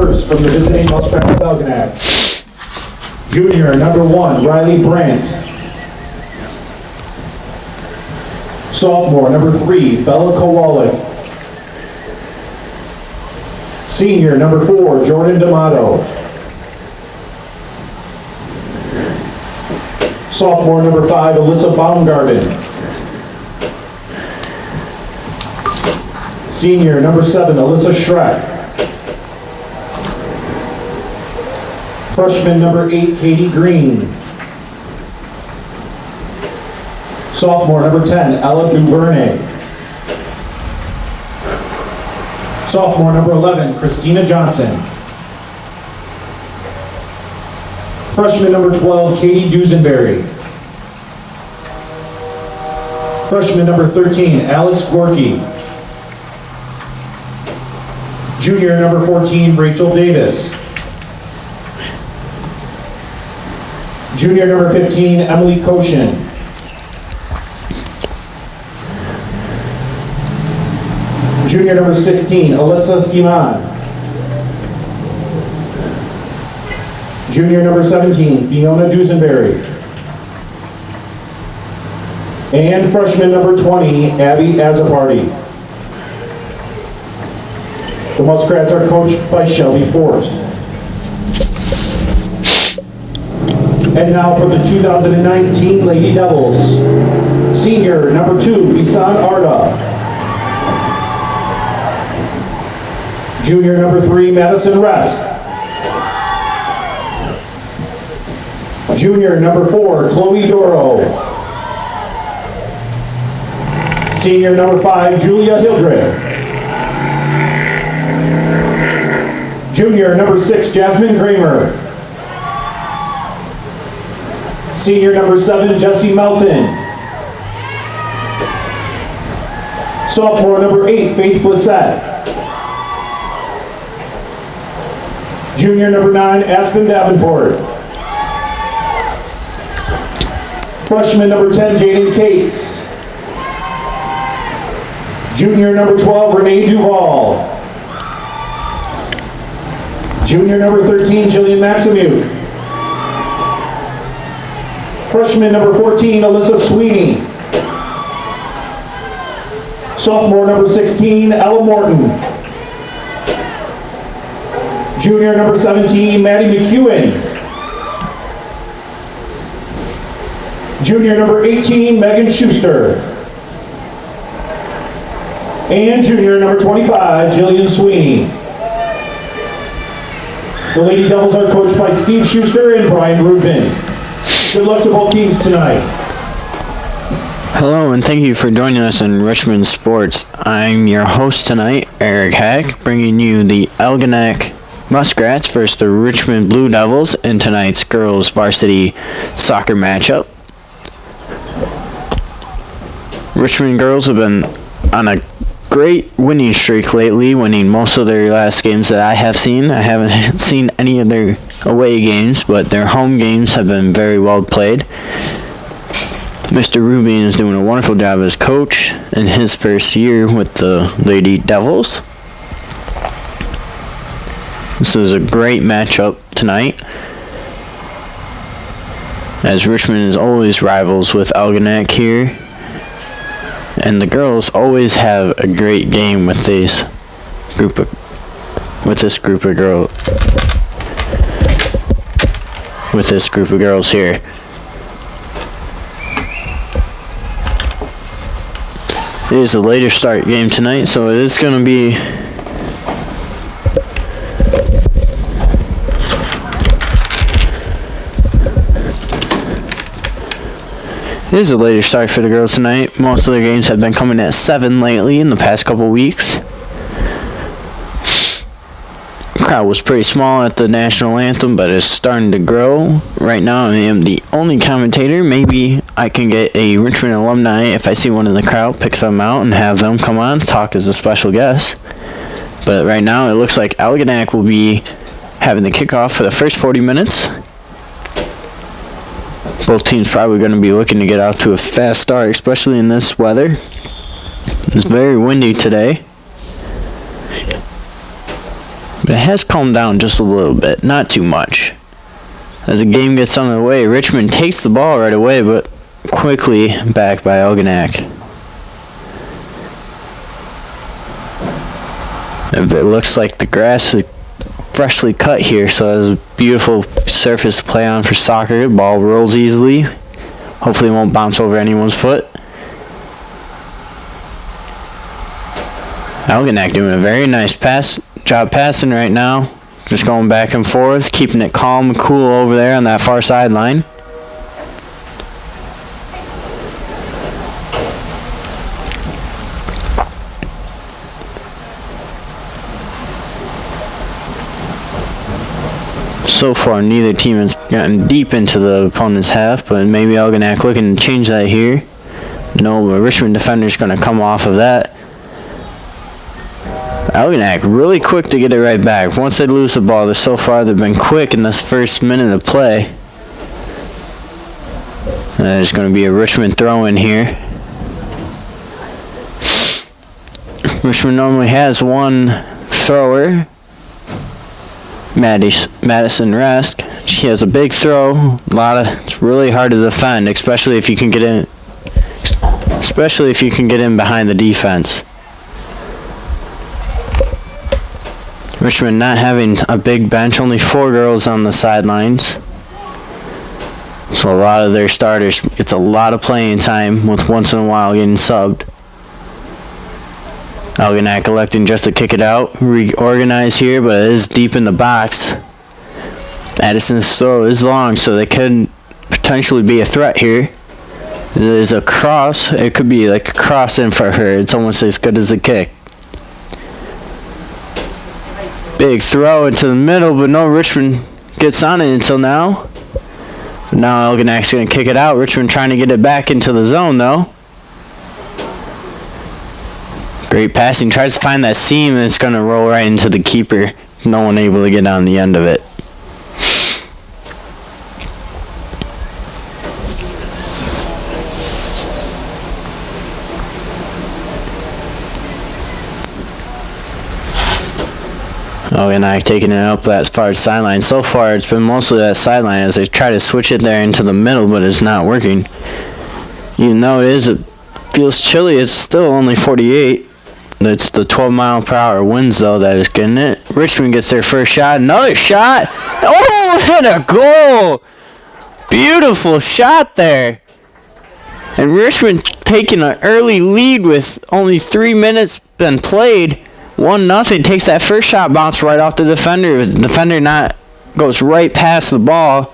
first from the visiting Muskrats of Algonac. Junior, number 1, Riley Brandt. Sophomore, number 3, Bella Kowalik. Senior, number 4, Jordan D'Amato. Sophomore, number 5, Alyssa Baumgarten. Senior, number 7, Alyssa Schreck. Freshman, number 8, Katie Green. Sophomore, number 10, Ella Duvernay. Sophomore, number 11, Christina Johnson. Freshman, number 12, Katie Dusenberry. Freshman, number 13, Alex Gorky. Junior, number 14, Rachel Davis. Junior, number 15, Emily Koshin. Junior, number 16, Alyssa Simon. Junior, number 17, Fiona Dusenberry. And freshman, number 20, Abby Azaparty. The Muskrats are coached by Shelby Fort. And now for the 2019 Lady Devils. Senior, number 2, Bisan Arda. Junior, number 3, Madison Rest. Junior, number 4, Chloe Doro. Senior, number 5, Julia Hildreth. Junior, number 6, Jasmine Kramer. Senior, number 7, Jessie Melton. Sophomore, number 8, Faith Blissett. Junior, number 9, Aspen Davenport. Freshman, number 10, Jaden Cates. Junior, number 12, Renee Duval. Junior, number 13, Jillian Maximuk. Freshman, number 14, Alyssa Sweeney. Sophomore, number 16, Ella Morton. Junior, number 17, Maddie McEwen. Junior, number 18, Megan Schuster. And junior, number 25, Jillian Sweeney. The Lady Devils are coached by Steve Schuster and Brian Rubin. Good luck to both teams tonight. Hello and thank you for joining us in Richmond Sports. I'm your host tonight, Eric Hack, bringing you the Algonac Muskrats versus the Richmond Blue Devils in tonight's girls varsity soccer matchup. Richmond girls have been on a great winning streak lately, winning most of their last games that I have seen. I haven't seen any of their away games, but their home games have been very well played. Mr. Rubin is doing a wonderful job as coach in his first year with the Lady Devils. This is a great matchup tonight, as Richmond is always rivals with Algonac here, and the girls always have a great game with this group of girls here. It is a later start game tonight, so it is going to be It is a later start for the girls tonight. Most of their games have been coming at 7 lately in the past couple weeks. The crowd was pretty small at the national anthem, but it's starting to grow. Right now I am the only commentator. Maybe I can get a Richmond alumni if I see one in the crowd, pick them out and have them come on, talk as a special guest. But right now it looks like Algonac will be having the kickoff for the first 40 minutes. Both teams probably going to be looking to get out to a fast start, especially in this weather. It's very windy today. But it has calmed down just a little bit, not too much. As the game gets underway, Richmond takes the ball right away, but quickly back by Algonac. It looks like the grass is freshly cut here, so it's a beautiful surface to play on for soccer. The ball rolls easily. Hopefully it won't bounce over anyone's foot. Algonac doing a very nice job passing right now. Just going back and forth, keeping it calm and cool over there on that far sideline. So far, neither team has gotten deep into the opponent's half, but maybe Algonac looking to change that here. No, but Richmond defender's going to come off of that. Algonac really quick to get it right back. Once they lose the ball, so far they've been quick in this first minute of play. There's going to be a Richmond throw in here. Richmond normally has one thrower, Madison Rask. She has a big throw. It's really hard to defend, especially if you can get in behind the defense. Richmond not having a big bench, only 4 girls on the sidelines. So a lot of their starters gets a lot of playing time, with once in a while getting subbed. Algonac electing just to kick it out. Reorganize here, but it is deep in the box. Addison's throw is long, so they could potentially be a threat here. There's a cross. It could be like a cross in for her. It's almost as good as a kick. Big throw into the middle, but no Richmond gets on it until now. But now Algonac's going to kick it out. Richmond trying to get it back into the zone, though. Great passing. Tries to find that seam, and it's going to roll right into the keeper. No one able to get on the end of it. Algonac taking it up as far as sideline. So far, it's been mostly that sideline as they try to switch it there into the middle, but it's not working. Even though it feels chilly, it's still only 48. It's the 12-mile-per-hour winds, though, that is getting it. Richmond gets their first shot. Another shot. Oh, and a goal. Beautiful shot there. And Richmond taking an early lead with only 3 minutes been played. 1-0, takes that first shot, bounce right off the defender. The defender goes right past the ball.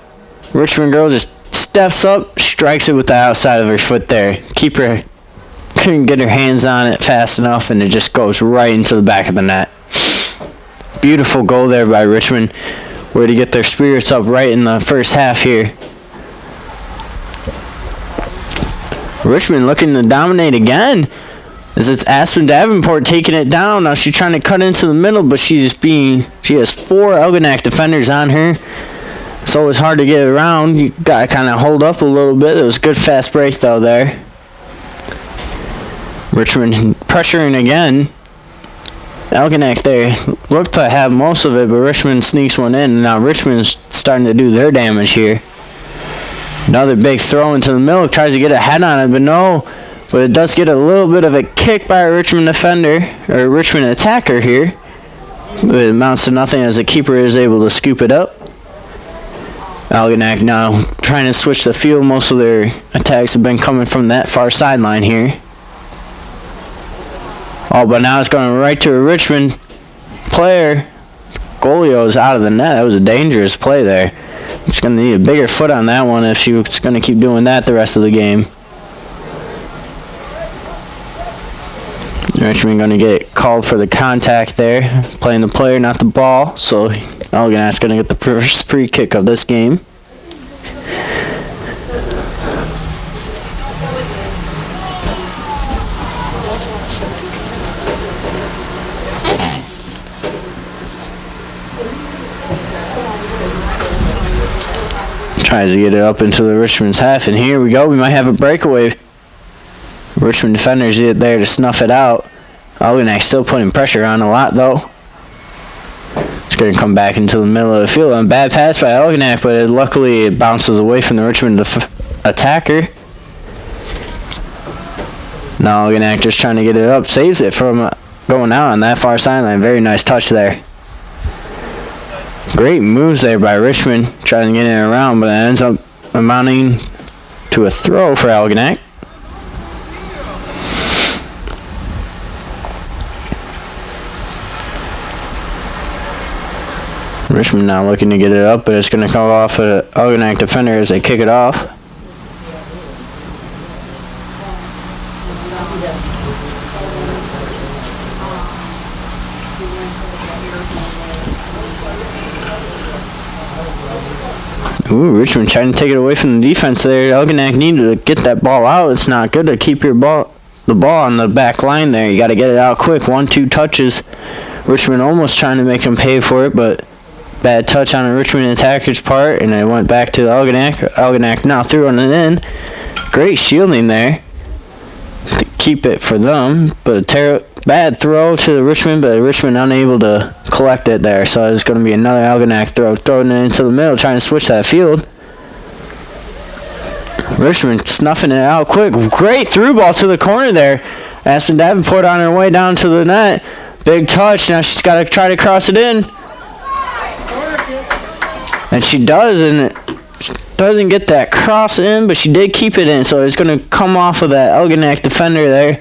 Richmond girl just steps up, strikes it with the outside of her foot there. Keeper couldn't get her hands on it fast enough, and it just goes right into the back of the net. Beautiful goal there by Richmond, where to get their spirits up right in the first half here. Richmond looking to dominate again. As it's Aspen Davenport taking it down. Now she's trying to cut into the middle, but she has 4 Algonac defenders on her. It's always hard to get around. You got to kind of hold up a little bit. It was a good fast break, though, there. Richmond pressuring again. Algonac there looked to have most of it, but Richmond sneaks one in. And now Richmond's starting to do their damage here. Another big throw into the middle. Tries to get a head on it, but no. But it does get a little bit of a kick by a Richmond defender, or a Richmond attacker here. But it amounts to nothing as the keeper is able to scoop it up. Algonac now trying to switch the field. Most of their attacks have been coming from that far sideline here. Oh, but now it's going right to a Richmond player. Golio is out of the net. That was a dangerous play there. It's going to need a bigger foot on that one if she was going to keep doing that the rest of the game. Richmond going to get called for the contact there. Playing the player, not the ball. So Algonac's going to get the first free kick of this game. Tries to get it up into the Richmond's half, and here we go. We might have a breakaway. Richmond defenders there to snuff it out. Algonac still putting pressure on a lot, though. It's going to come back into the middle of the field. A bad pass by Algonac, but luckily it bounces away from the Richmond attacker. Now Algonac just trying to get it up. Saves it from going out on that far sideline. Very nice touch there. Great moves there by Richmond, trying to get it around, but it ends up amounting to a throw for Algonac. Richmond now looking to get it up, but it's going to come off an Algonac defender as they kick it off. Ooh, Richmond trying to take it away from the defense there. Algonac needed to get that ball out. It's not good to keep the ball on the back line there. You got to get it out quick. 1-2 touches. Richmond almost trying to make them pay for it, but bad touch on the Richmond attacker's part, and it went back to the Algonac. Algonac now throwing it in. Great shielding there to keep it for them, but a bad throw to the Richmond, but Richmond unable to collect it there. So it's going to be another Algonac throw, throwing it into the middle, trying to switch that field. Richmond snuffing it out quick. Great through ball to the corner there. Aspen Davenport on her way down to the net. Big touch. Now she's got to try to cross it in. And she does, and it doesn't get that cross in, but she did keep it in, so it's going to come off of that Algonac defender there.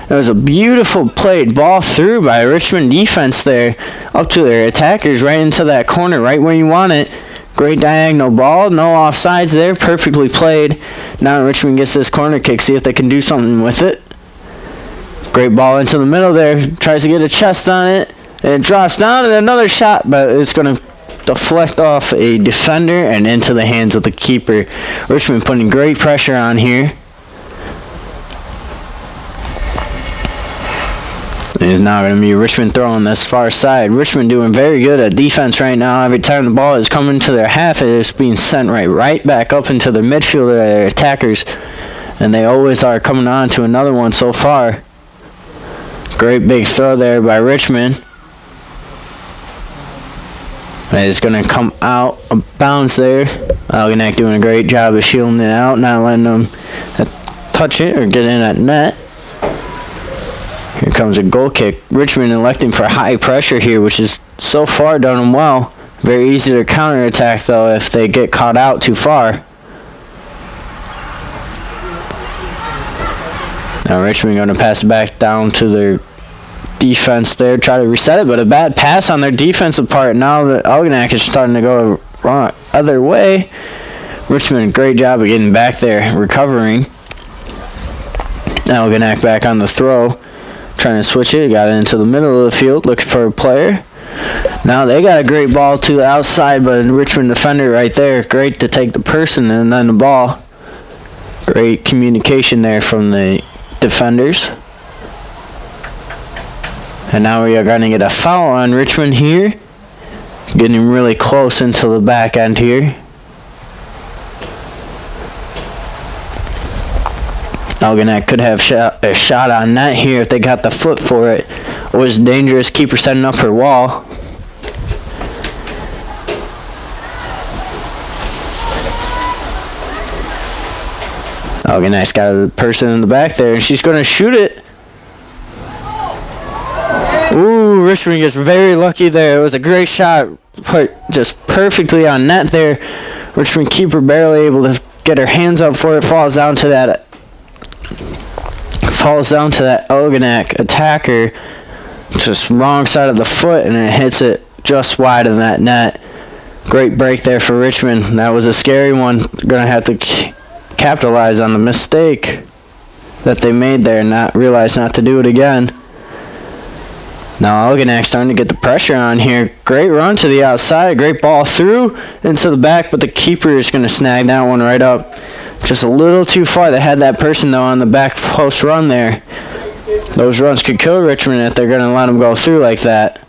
It was a beautiful played ball through by Richmond defense there, up to their attackers, right into that corner, right where you want it. Great diagonal ball, no offsides there, perfectly played. Now Richmond gets this corner kick, see if they can do something with it. Great ball into the middle there, tries to get a chest on it, and it drops down, and another shot, but it's going to deflect off a defender and into the hands of the keeper. Richmond putting great pressure on here. It is now going to be Richmond throwing this far side. Richmond doing very good at defense right now. Every time the ball is coming to their half, it is being sent right back up into the midfield of their attackers. And they always are coming on to another one so far. Great big throw there by Richmond. It's going to come out of bounds there. Algonac doing a great job of shielding it out, not letting them touch it or get in that net. Here comes a goal kick. Richmond electing for high pressure here, which is so far done them well. Very easy to counterattack, though, if they get caught out too far. Now Richmond going to pass it back down to their defense there, try to reset it, but a bad pass on their defensive part. Now the Algonac is starting to go wrong other way. Richmond, great job of getting back there, recovering. Algonac back on the throw, trying to switch it, got it into the middle of the field, looking for a player. Now they got a great ball to the outside, but Richmond defender right there, great to take the person and then the ball. Great communication there from the defenders. And now we are going to get a foul on Richmond here. Getting really close into the back end here. Algonac could have a shot on net here if they got the foot for it. It was dangerous. Keeper setting up her wall. Algonac's got a person in the back there, and she's going to shoot it. Ooh, Richmond gets very lucky there. It was a great shot, put just perfectly on net there. Richmond keeper barely able to get her hands up for it. Falls down to that Algonac attacker, just wrong side of the foot, and it hits it just wide of that net. Great break there for Richmond. That was a scary one. Gonna have to capitalize on the mistake that they made there and not realize not to do it again. Now Algonac starting to get the pressure on here. Great run to the outside. Great ball through into the back, but the keeper is going to snag that one right up. Just a little too far. They had that person, though, on the back post run there. Those runs could kill Richmond if they're going to let them go through like that.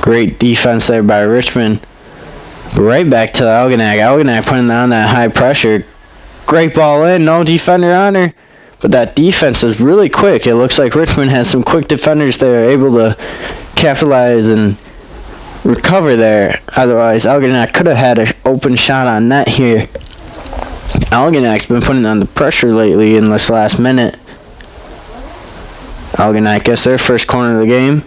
Great defense there by Richmond. Right back to Algonac. Algonac putting on that high pressure. Great ball in. No defender on her. But that defense is really quick. It looks like Richmond has some quick defenders there, able to capitalize and recover there. Otherwise, Algonac could have had an open shot on net here. Algonac's been putting on the pressure lately in this last minute. Algonac gets their first corner of the game.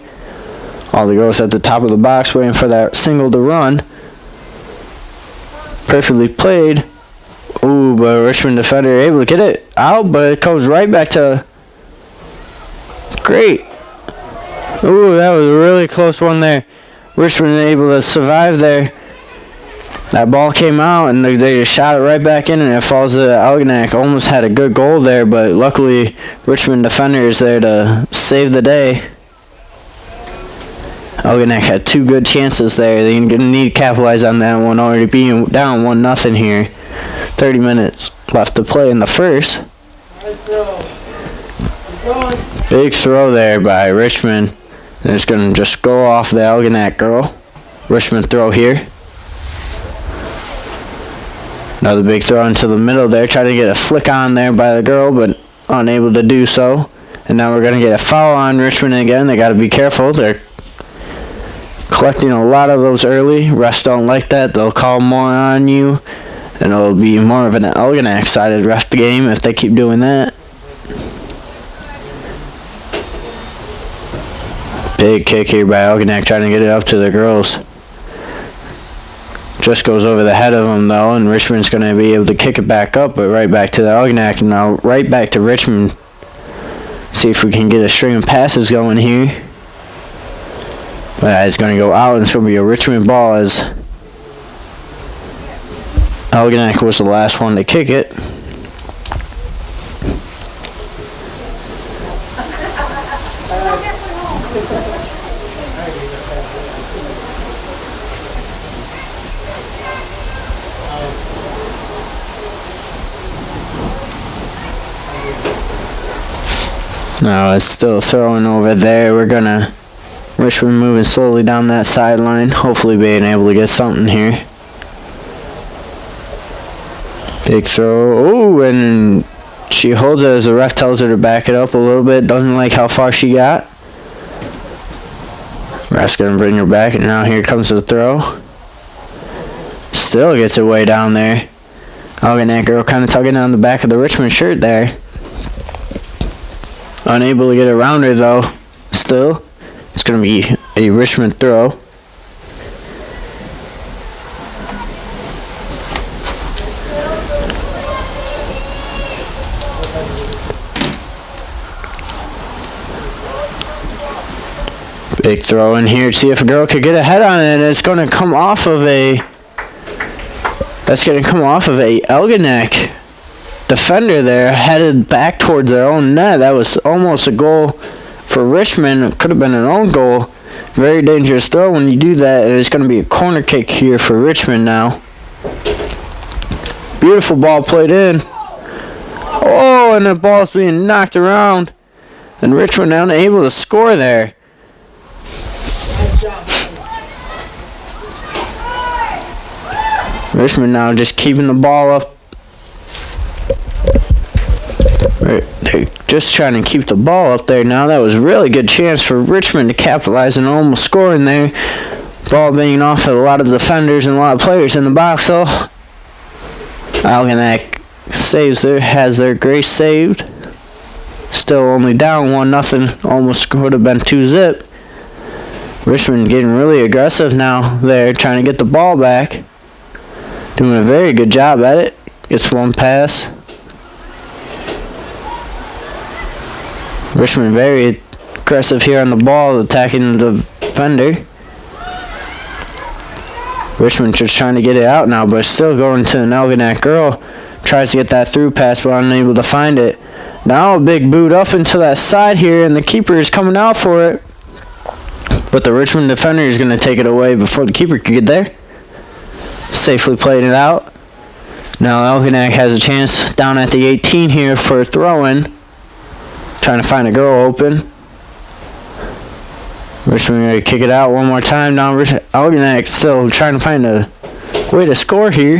All the girls at the top of the box waiting for that single to run. Perfectly played. Ooh, but Richmond defender able to get it out, but it goes right back to... Great. Ooh, that was a really close one there. Richmond able to survive there. That ball came out, and they just shot it right back in, and it falls to Algonac. Almost had a good goal there, but luckily Richmond defender is there to save the day. Algonac had two good chances there. They're going to need to capitalize on that one, already being down 1-0 here. 30 minutes left to play in the first. Big throw there by Richmond. And it's going to just go off the Algonac girl. Richmond throw here. Another big throw into the middle there. Trying to get a flick on there by the girl, but unable to do so. And now we're going to get a foul on Richmond again. They got to be careful. They're collecting a lot of those early. Refs don't like that. They'll call more on you. And it'll be more of an Algonac-sided ref game if they keep doing that. Big kick here by Algonac, trying to get it up to the girls. Just goes over the head of them, though, and Richmond's going to be able to kick it back up, but right back to the Algonac. Now right back to Richmond. See if we can get a string of passes going here. But it's going to go out, and it's going to be a Richmond ball as Algonac was the last one to kick it. No, it's still throwing over there. Richmond moving slowly down that sideline. Hopefully being able to get something here. Big throw. Oh, and she holds it as the ref tells her to back it up a little bit. Doesn't like how far she got. Ref's going to bring her back, and now here comes the throw. Still gets it way down there. Algonac girl kind of tugging on the back of the Richmond shirt there. Unable to get around her, though. Still, it's going to be a Richmond throw. Big throw in here to see if a girl could get a head on it. It's going to come off of a... That's going to come off of a Algonac defender there, headed back towards their own net. That was almost a goal for Richmond. It could have been an own goal. Very dangerous throw when you do that, and it's going to be a corner kick here for Richmond now. Beautiful ball played in. Oh, and the ball's being knocked around, and Richmond unable to score there. Richmond now just keeping the ball up. They're just trying to keep the ball up there now. That was a really good chance for Richmond to capitalize and almost scoring there. Ball being off of a lot of defenders and a lot of players in the box, though. Algonac has their grace saved. Still only down 1-0. Almost could have been 2-0. Richmond getting really aggressive now. They're trying to get the ball back. Doing a very good job at it. Gets one pass. Richmond very aggressive here on the ball, attacking the defender. Richmond just trying to get it out now, but still going to an Algonac girl. Tries to get that through pass, but unable to find it. Now a big boot up into that side here, and the keeper is coming out for it. But the Richmond defender is going to take it away before the keeper could get there. Safely played it out. Now Algonac has a chance down at the 18 here for a throw-in. Trying to find a girl open. Richmond going to kick it out one more time. Now Algonac still trying to find a way to score here.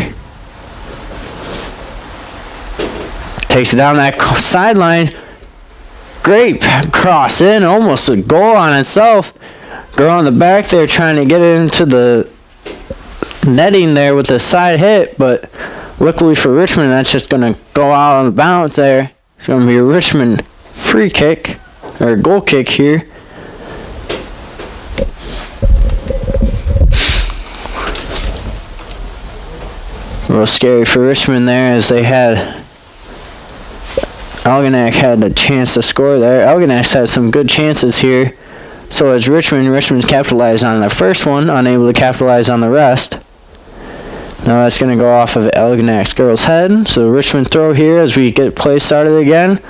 Takes it down that sideline. Great cross in, almost a goal on itself. Girl on the back there trying to get it into the netting there with the side hit, but luckily for Richmond, that's just going to go out on the bounce there. It's going to be a Richmond free kick, or goal kick here. A little scary for Richmond there, as they had Algonac had a chance to score there. Algonac's had some good chances here. So as Richmond's capitalized on their first one, unable to capitalize on the rest. Now that's going to go off of Algonac's girl's head. So Richmond throw here as we get play started again.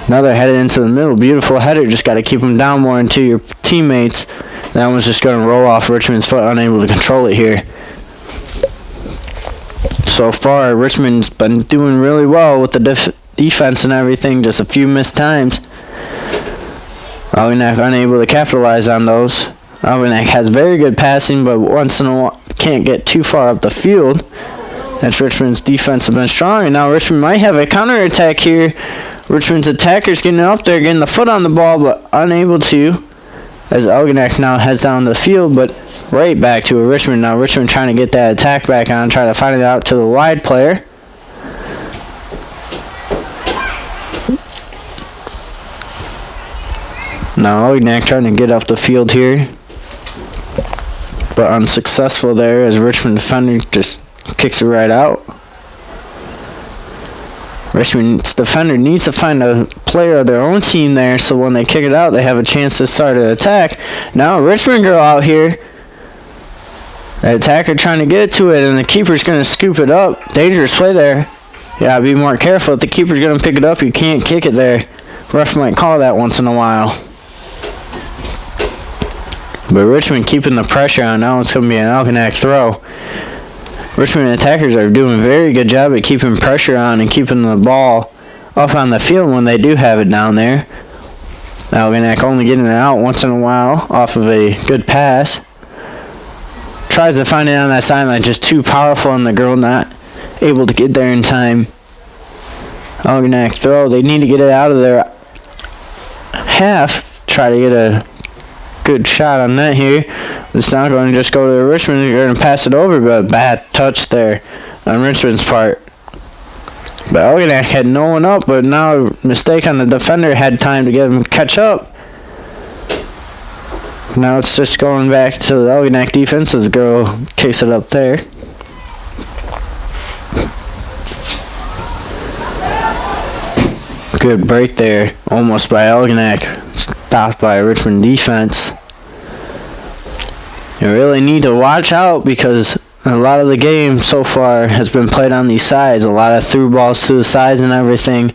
Another headed into the middle. Beautiful header. Just got to keep them down more into your teammates. That one's just going to roll off Richmond's foot, unable to control it here. So far, Richmond's been doing really well with the defense and everything, just a few missed times. Algonac unable to capitalize on those. Algonac has very good passing, but once in a while can't get too far up the field. That's Richmond's defense has been strong, and now Richmond might have a counterattack here. Richmond's attackers getting up there, getting the foot on the ball, but unable to. As Algonac now heads down the field, but right back to a Richmond. Now Richmond trying to get that attack back on, try to find it out to the wide player. Now Algonac trying to get up the field here, but unsuccessful there as Richmond defender just kicks it right out. Richmond's defender needs to find a player of their own team there, so when they kick it out, they have a chance to start an attack. Now Richmond girl out here. The attacker trying to get to it, and the keeper's going to scoop it up. Dangerous play there. Yeah, be more careful. If the keeper's going to pick it up, you can't kick it there. Ref might call that once in a while. But Richmond keeping the pressure on. Now it's going to be an Algonac throw. Richmond attackers are doing a very good job at keeping pressure on and keeping the ball up on the field when they do have it down there. Algonac only getting it out once in a while off of a good pass. Tries to find it on that sideline, just too powerful, and the girl not able to get there in time. Algonac throw. They need to get it out of their half. Try to get a good shot on that here. It's not going to just go to Richmond. They're going to pass it over, but bad touch there on Richmond's part. But Algonac had no one up, but now a mistake on the defender, had time to get him catch up. Now it's just going back to the Algonac defense as the girl kicks it up there. Good break there, almost by Algonac. Stopped by Richmond defense. You really need to watch out because a lot of the game so far has been played on these sides. A lot of through balls to the sides and everything.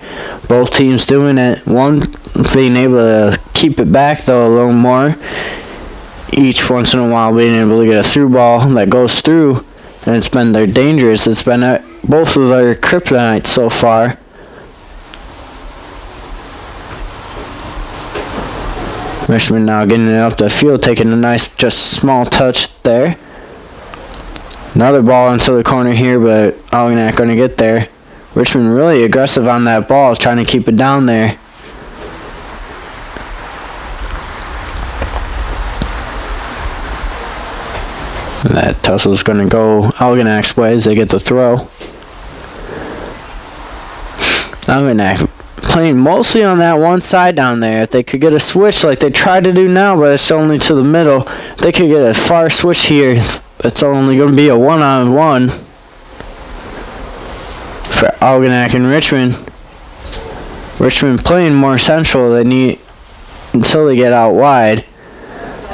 Both teams doing it. One being able to keep it back though a little more. Each once in a while being able to get a through ball that goes through. And it's been their dangerous. It's been both of their kryptonite so far. Richmond now getting it up the field, taking a nice, just small touch there. Another ball into the corner here, but Algonac going to get there. Richmond really aggressive on that ball, trying to keep it down there. And that tussle's going to go Algonac's way as they get the throw. Algonac playing mostly on that one side down there. If they could get a switch like they tried to do now, but it's only to the middle. If they could get a far switch here, it's only going to be a one-on-one for Algonac and Richmond. Richmond playing more central. They need until they get out wide.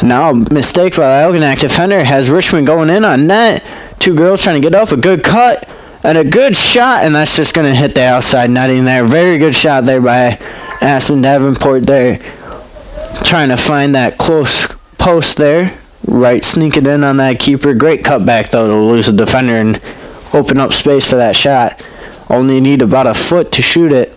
Now mistake by the Algonac defender has Richmond going in on net. Two girls trying to get up. A good cut. And a good shot, and that's just going to hit the outside netting there. Very good shot there by Aspen Davenport there. Trying to find that close post there. Right, sneak it in on that keeper. Great cutback, though, to lose a defender and open up space for that shot. Only need about a foot to shoot it.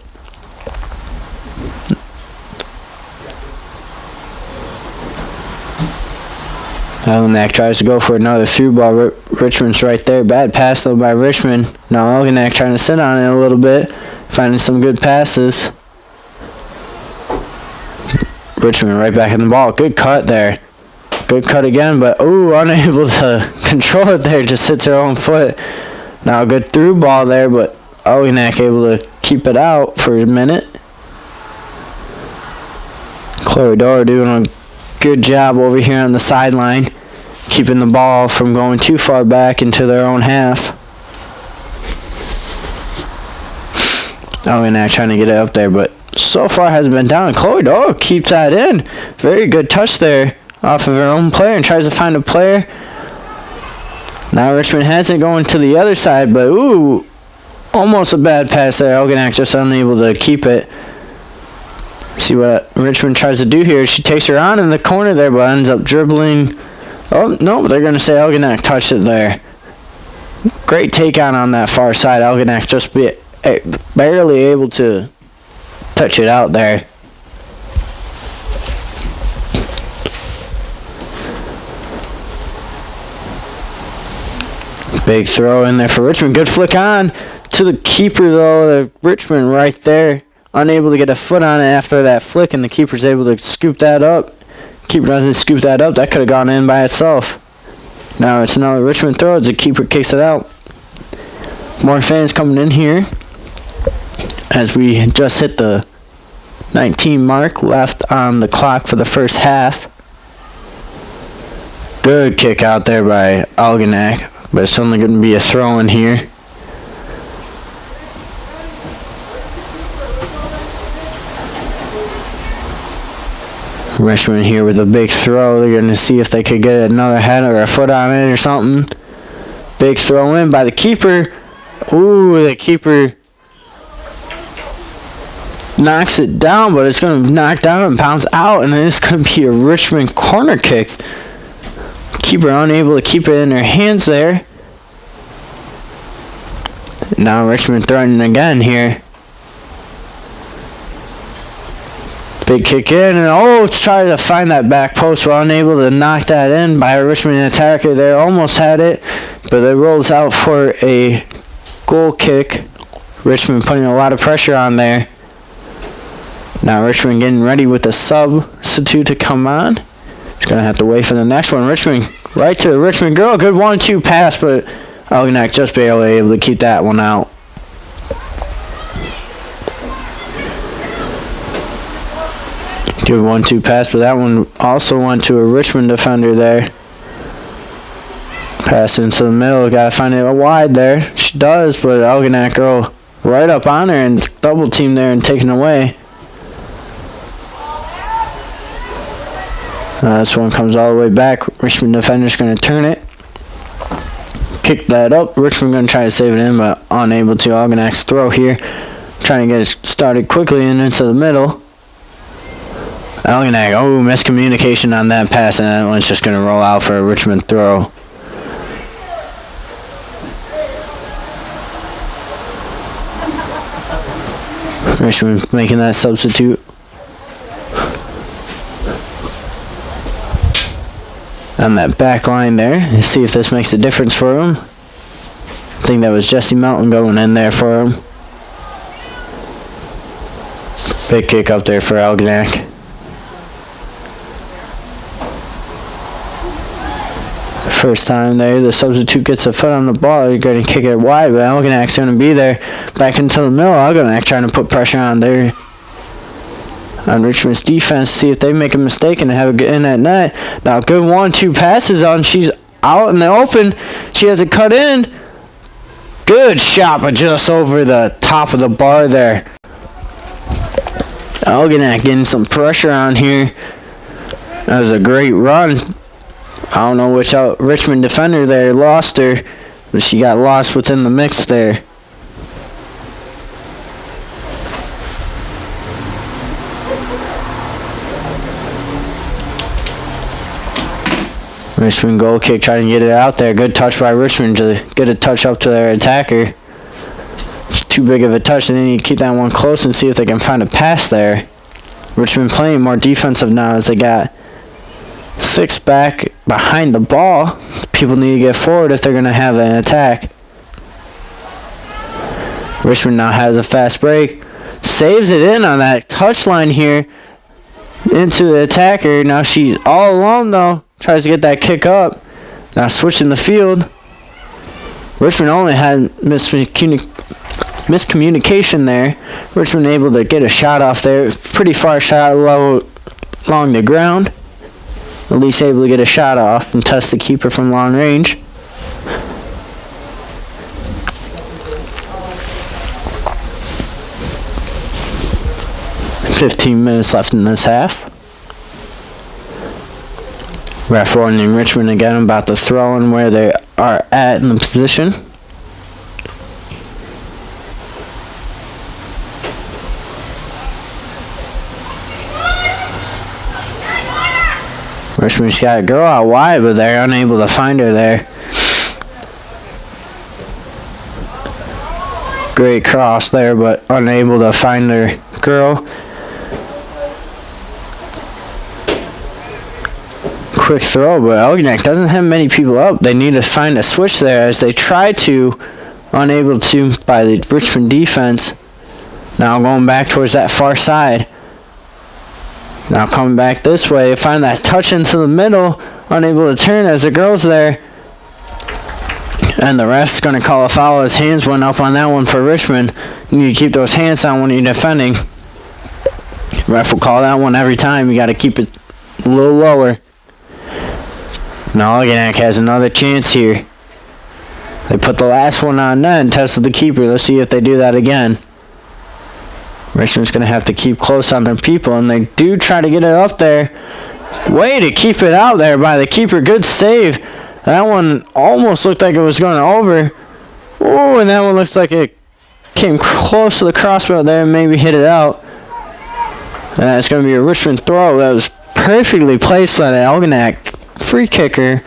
Algonac tries to go for another through ball. Richmond's right there. Bad pass though by Richmond. Now Algonac trying to sit on it a little bit, finding some good passes. Richmond right back in the ball. Good cut there. Good cut again, but unable to control it there. Just hits her own foot. Now a good through ball there, but Algonac able to keep it out for a minute. Corridor doing a good job over here on the sideline, keeping the ball from going too far back into their own half. Algonac trying to get it up there, but so far hasn't been down. Corridor keeps that in. Very good touch there off of her own player and tries to find a player. Now Richmond has it going to the other side, but almost a bad pass there. Algonac just unable to keep it. See what Richmond tries to do here. She takes her on in the corner there, but ends up dribbling. Oh, no, they're going to say Algonac touched it there. Great take on that far side. Algonac just barely able to touch it out there. Big throw in there for Richmond. Good flick on to the keeper, though. Richmond right there. Unable to get a foot on it after that flick, and the keeper's able to scoop that up. Keeper doesn't scoop that up. That could have gone in by itself. Now it's another Richmond throw as the keeper kicks it out. More fans coming in here as we just hit the 19 mark left on the clock for the first half. Good kick out there by Algonac, but it's only going to be a throw in here. Richmond here with a big throw. They're going to see if they could get another head or a foot on it or something. Big throw in by the keeper. The keeper knocks it down, but it's going to knock down and bounce out, and then it's going to be a Richmond corner kick. Keeper unable to keep it in her hands there. Now Richmond threatening again here. Big kick in, and try to find that back post. We're unable to knock that in by a Richmond attacker there. Almost had it, but it rolls out for a goal kick. Richmond putting a lot of pressure on there. Now Richmond getting ready with the substitute to come on. Just going to have to wait for the next one. Richmond right to the Richmond girl. Good 1-2 pass, but Algonac just barely able to keep that one out. Good 1-2 pass, but that one also went to a Richmond defender there. Pass into the middle. Got to find it wide there. She does, but Algonac girl right up on her and double team there and taken away. This one comes all the way back. Richmond defender's going to turn it. Kick that up. Richmond going to try to save it in, but unable to. Algonac's throw here. Trying to get it started quickly and into the middle. Algonac, miscommunication on that pass, and that one's just going to roll out for a Richmond throw. Richmond making that substitute. On that back line there. Let's see if this makes a difference for him. I think that was Jesse Melton going in there for him. Big kick up there for Algonac. First time there, the substitute gets a foot on the ball. You're going to kick it wide, but Algonac's going to be there. Back into the middle. Algonac trying to put pressure on there. On Richmond's defense, see if they make a mistake and have it in that net. Now, good 1-2 passes on. She's out in the open. She has it cut in. Good shot, but just over the top of the bar there. Algonac getting some pressure on here. That was a great run. I don't know which Richmond defender there lost her, but she got lost within the mix there. Richmond goal kick, trying to get it out there. Good touch by Richmond to get a touch up to their attacker. It's too big of a touch, and they need to keep that one close and see if they can find a pass there. Richmond playing more defensive now as they got 6 back behind the ball. People need to get forward if they're going to have an attack. Richmond now has a fast break. Saves it in on that touchline here into the attacker. Now she's all alone though. Tries to get that kick up. Now switching the field. Richmond only had miscommunication there. Richmond able to get a shot off there. Pretty far shot low along the ground. At least able to get a shot off and test the keeper from long range. "15 minutes left in this half." Ref warning Richmond again about the throw and where they are at in the position. Richmond's got a girl out wide, but they're unable to find her there. Great cross there, but unable to find their girl. Quick throw, but Algonac doesn't have many people up. They need to find a switch there as they try to, unable to by the Richmond defense. Now going back towards that far side. Now coming back this way, find that touch into the middle, unable to turn as the girl's there. And the ref's going to call a foul. His hands went up on that one for Richmond. You need to keep those hands down when you're defending. Ref will call that one every time. You got to keep it a little lower. Now Algonac has another chance here. They put the last one on net and tested the keeper. Let's see if they do that again. Richmond's going to have to keep close on their people, and they do try to get it up there. Way to keep it out there by the keeper. Good save. That one almost looked like it was going over. Oh, and that one looks like it came close to the crossbar there and maybe hit it out. And it's going to be a Richmond throw. That was perfectly placed by the Algonac free kicker.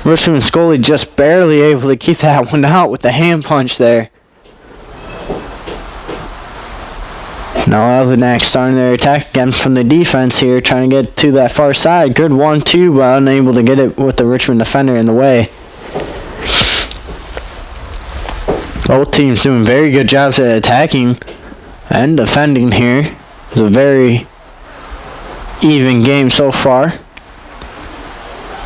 Richmond goalie just barely able to keep that one out with the hand punch there. Now Algonac starting their attack again from the defense here, trying to get to that far side. Good 1-2, but unable to get it with the Richmond defender in the way. Both teams doing very good jobs at attacking and defending here. It's a very even game so far.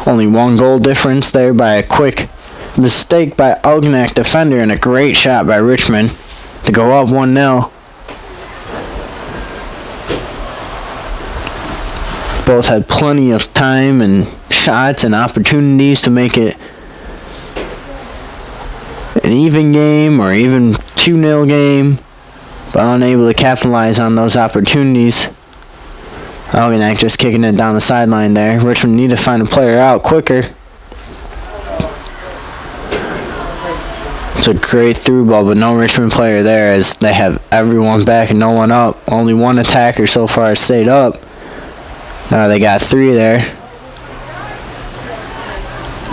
Only 1 goal difference there by a quick mistake by Algonac defender and a great shot by Richmond to go up 1-0. Both had plenty of time and shots and opportunities to make it an even game or even 2-0 game, but unable to capitalize on those opportunities. Algonac just kicking it down the sideline there. Richmond need to find a player out quicker. It's a great through ball, but no Richmond player there as they have everyone back and no one up. Only 1 attacker so far stayed up. Now they got 3 there.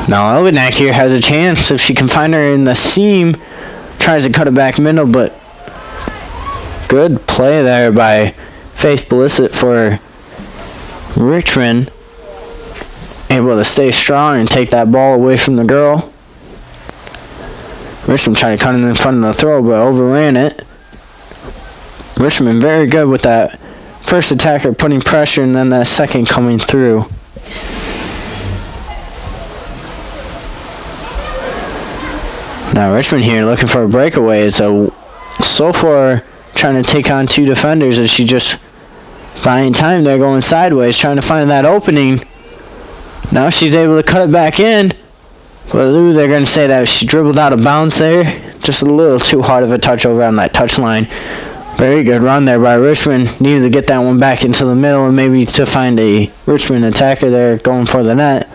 Now Algonac here has a chance if she can find her in the seam. Tries to cut it back middle, but good play there by Faith Ballisset for Richmond. Able to stay strong and take that ball away from the girl. Richmond tried to cut it in front of the throw, but overran it. Richmond very good with that first attacker putting pressure and then that second coming through. Now Richmond here looking for a breakaway. It's so far trying to take on 2 defenders as she just buying time there, going sideways, trying to find that opening. Now she's able to cut it back in. But they're going to say that she dribbled out of bounds there. Just a little too hard of a touch over on that touchline. Very good run there by Richmond. Needed to get that one back into the middle and maybe to find a Richmond attacker there going for the net.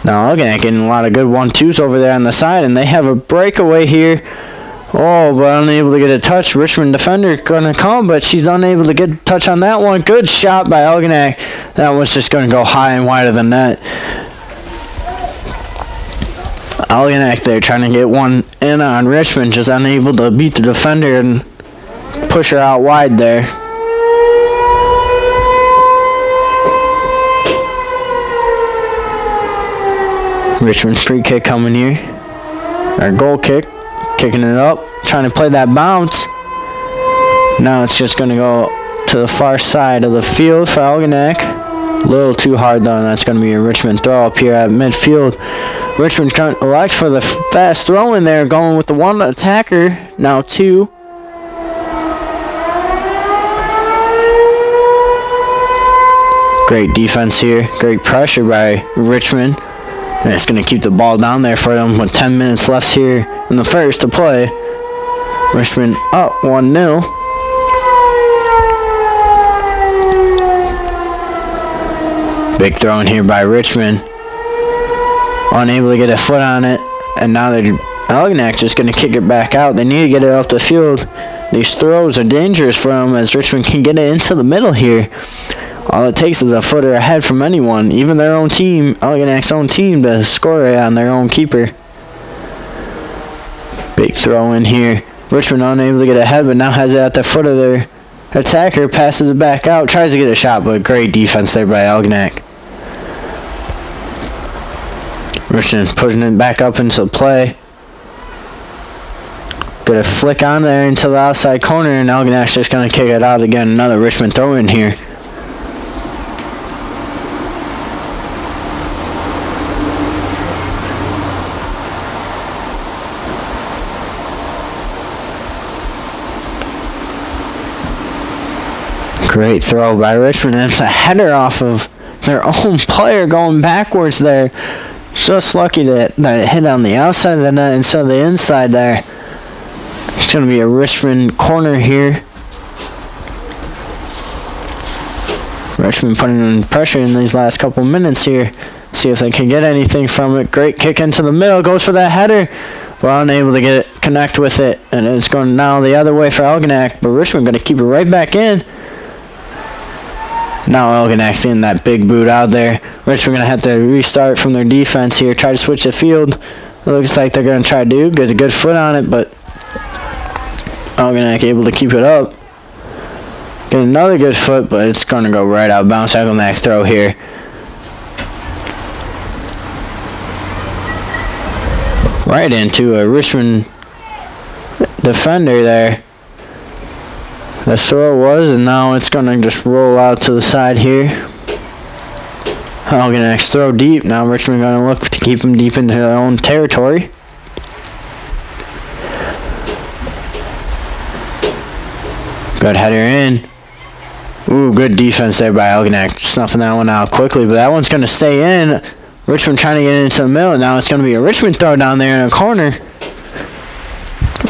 Now Algonac getting a lot of good 1-2s over there on the side, and they have a breakaway here. Oh, but unable to get a touch. Richmond defender going to come, but she's unable to get a touch on that one. Good shot by Algonac. That was just going to go high and wide of the net. Algonac there trying to get one in on Richmond, just unable to beat the defender and push her out wide there. Richmond free kick coming here. Our goal kick. Kicking it up. Trying to play that bounce. Now it's just going to go to the far side of the field for Algonac. A little too hard though, and that's going to be a Richmond throw up here at midfield. Richmond trying to elect for the fast throw in there, going with the one attacker. Now two. Great defense here. Great pressure by Richmond. And it's going to keep the ball down there for them with 10 minutes left here in the first to play. Richmond up 1-0. Big throw in here by Richmond. Unable to get a foot on it. And now Algonac just going to kick it back out. They need to get it up the field. These throws are dangerous for them as Richmond can get it into the middle here. All it takes is a footer ahead from anyone, even their own team, Algonac's own team, to score it on their own keeper. Big throw in here. Richmond unable to get ahead, but now has it at the foot of their attacker, passes it back out, tries to get a shot, but great defense there by Algonac. Richmond pushing it back up into play. Get a flick on there into the outside corner, and Algonac's just going to kick it out again. Another Richmond throw in here. Great throw by Richmond, and it's a header off of their own player going backwards there. Just lucky that it hit on the outside of the net instead of the inside there. It's going to be a Richmond corner here. Richmond putting in pressure in these last couple minutes here. See if they can get anything from it. Great kick into the middle, goes for that header. Well, unable to connect with it, and it's going now the other way for Algonac, but Richmond going to keep it right back in. Now Algonac's in that big boot out there. Richmond going to have to restart from their defense here, try to switch the field. It looks like they're going to try to get a good foot on it, but Algonac able to keep it up. Get another good foot, but it's going to go right out. Bounce Algonac throw here. Right into a Richmond defender there. The throw was, and now it's going to just roll out to the side here. Algonac's throw deep. Now Richmond going to look to keep them deep into their own territory. Good header in. Ooh, good defense there by Algonac. Snuffing that one out quickly, but that one's going to stay in. Richmond trying to get into the middle. Now it's going to be a Richmond throw down there in a corner.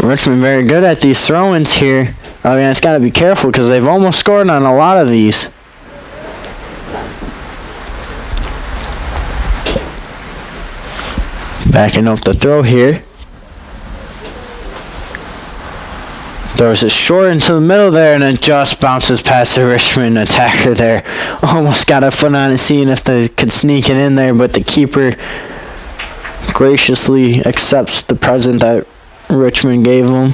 Richmond very good at these throw-ins here. Algonac's got to be careful because they've almost scored on a lot of these. Backing up the throw here. Throws it short into the middle there, and it just bounces past the Richmond attacker there. Almost got a foot on it, seeing if they could sneak it in there, but the keeper graciously accepts the present that Richmond gave him.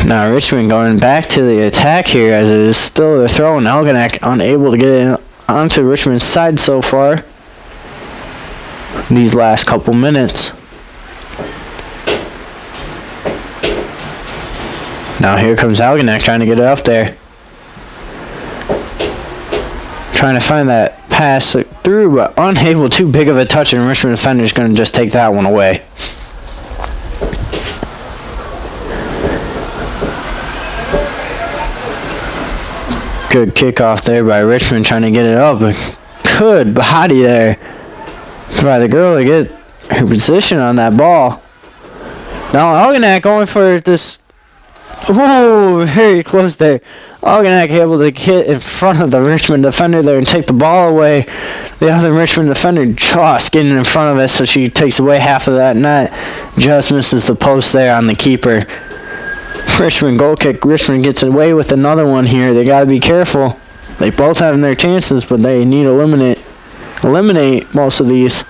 Now Richmond going back to the attack here as it is still a throw, and Algonac unable to get it onto Richmond's side so far these last couple minutes. Now here comes Algonac trying to get it up there. Trying to find that pass through, but unable, too big of a touch, and Richmond defender's going to just take that one away. Good kickoff there by Richmond trying to get it up. Good body there by the girl to get her position on that ball. Now Algonac going for this. Whoa, very close there. Algonac able to get in front of the Richmond defender there and take the ball away. The other Richmond defender just getting in front of it, so she takes away half of that net. Just misses the post there on the keeper. Richmond goal kick. Richmond gets away with another one here. They got to be careful. They both have their chances, but they need to eliminate most of these.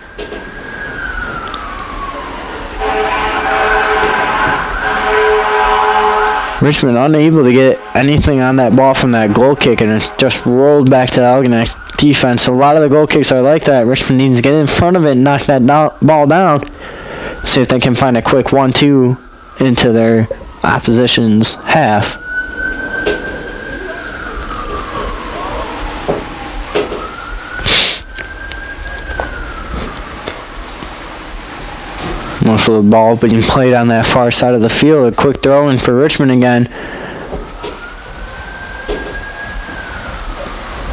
Richmond unable to get anything on that ball from that goal kick, and it's just rolled back to Algonac defense. A lot of the goal kicks are like that. Richmond needs to get in front of it and knock that ball down. See if they can find a quick 1-2 into their opposition's half. Most of the ball being played on that far side of the field. A quick throw in for Richmond again.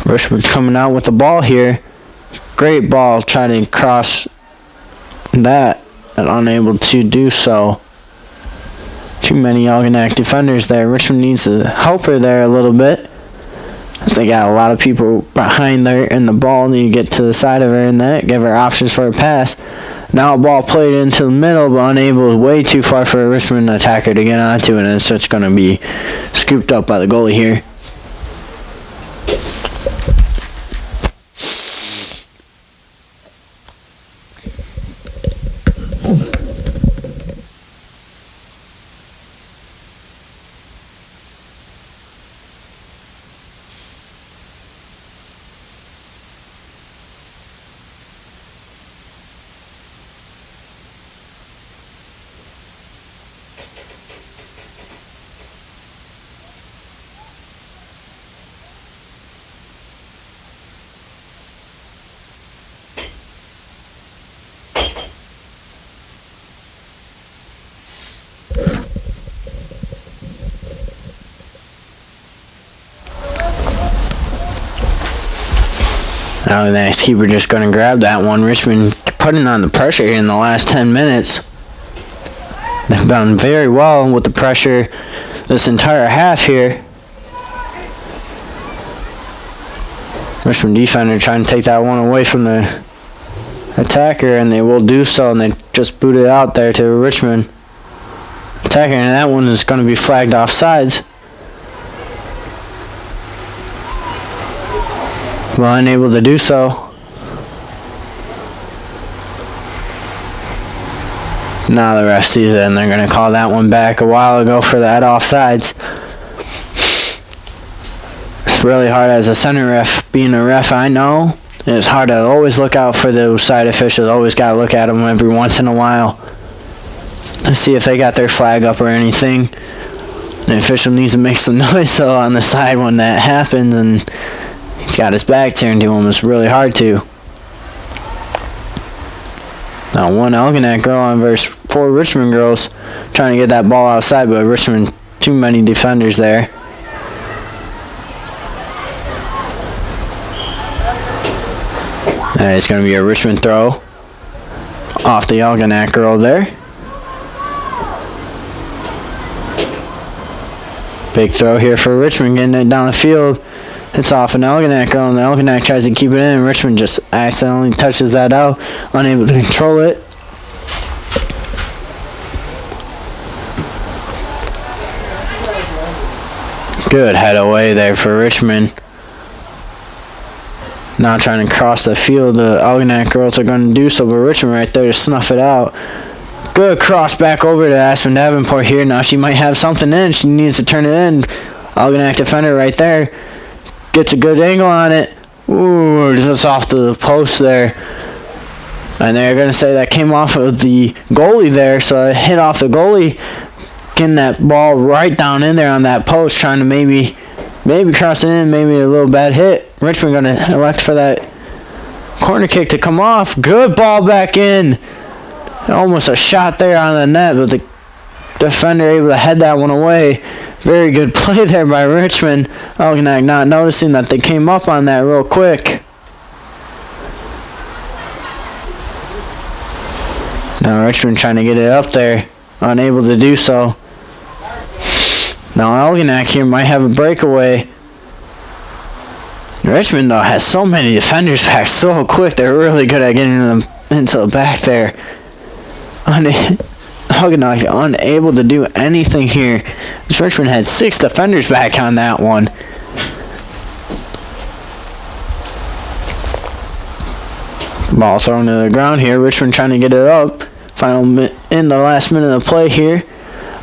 Richmond coming out with the ball here. Great ball trying to cross that and unable to do so. Too many Algonac defenders there. Richmond needs to help her there a little bit, as they got a lot of people behind there, and the ball need to get to the side of her and that, give her options for a pass. Now a ball played into the middle, but unable, way too far for a Richmond attacker to get onto, and it's just going to be scooped up by the goalie here. Now the next keeper just going to grab that one. Richmond putting on the pressure here in the last 10 minutes. They've done very well with the pressure this entire half here. Richmond defender trying to take that one away from the attacker, and they will do so, and they just boot it out there to Richmond attacker, and that one is going to be flagged offsides. Well, unable to do so. Now the ref sees it, and they're going to call that one back a while ago for that offsides. It's really hard as a center ref, being a ref, I know. It's hard to always look out for those side officials. Always got to look at them every once in a while to see if they got their flag up or anything. The official needs to make some noise so on the side when that happens, and he's got his back turned to him. It's really hard to. Now one Algonac girl on versus 4 Richmond girls trying to get that ball outside, but Richmond, too many defenders there. It's going to be a Richmond throw off the Algonac girl there. Big throw here for Richmond, getting it down the field. It's off an Algonac girl, and the Algonac tries to keep it in, and Richmond just accidentally touches that out, unable to control it. Good head away there for Richmond. Now trying to cross the field, the Algonac girls are going to do so, but Richmond right there to snuff it out. Good cross back over to Aspen Davenport here. Now she might have something in. She needs to turn it in. Algonac defender right there. Gets a good angle on it. Ooh, just off the post there. And they're going to say that came off of the goalie there. So it hit off the goalie. Getting that ball right down in there on that post. Trying to maybe cross it in. Maybe a little bad hit. Richmond going to elect for that corner kick to come off. Good ball back in. Almost a shot there on the net, but the defender able to head that one away. Very good play there by Richmond. Algonac not noticing that they came up on that real quick. Now Richmond trying to get it up there. Unable to do so. Now Algonac here might have a breakaway. Richmond, though, has so many defenders back so quick. They're really good at getting them into the back there. Algonac unable to do anything here. Richmond had 6 defenders back on that one. Ball thrown to the ground here. Richmond trying to get it up. In the last minute of play here.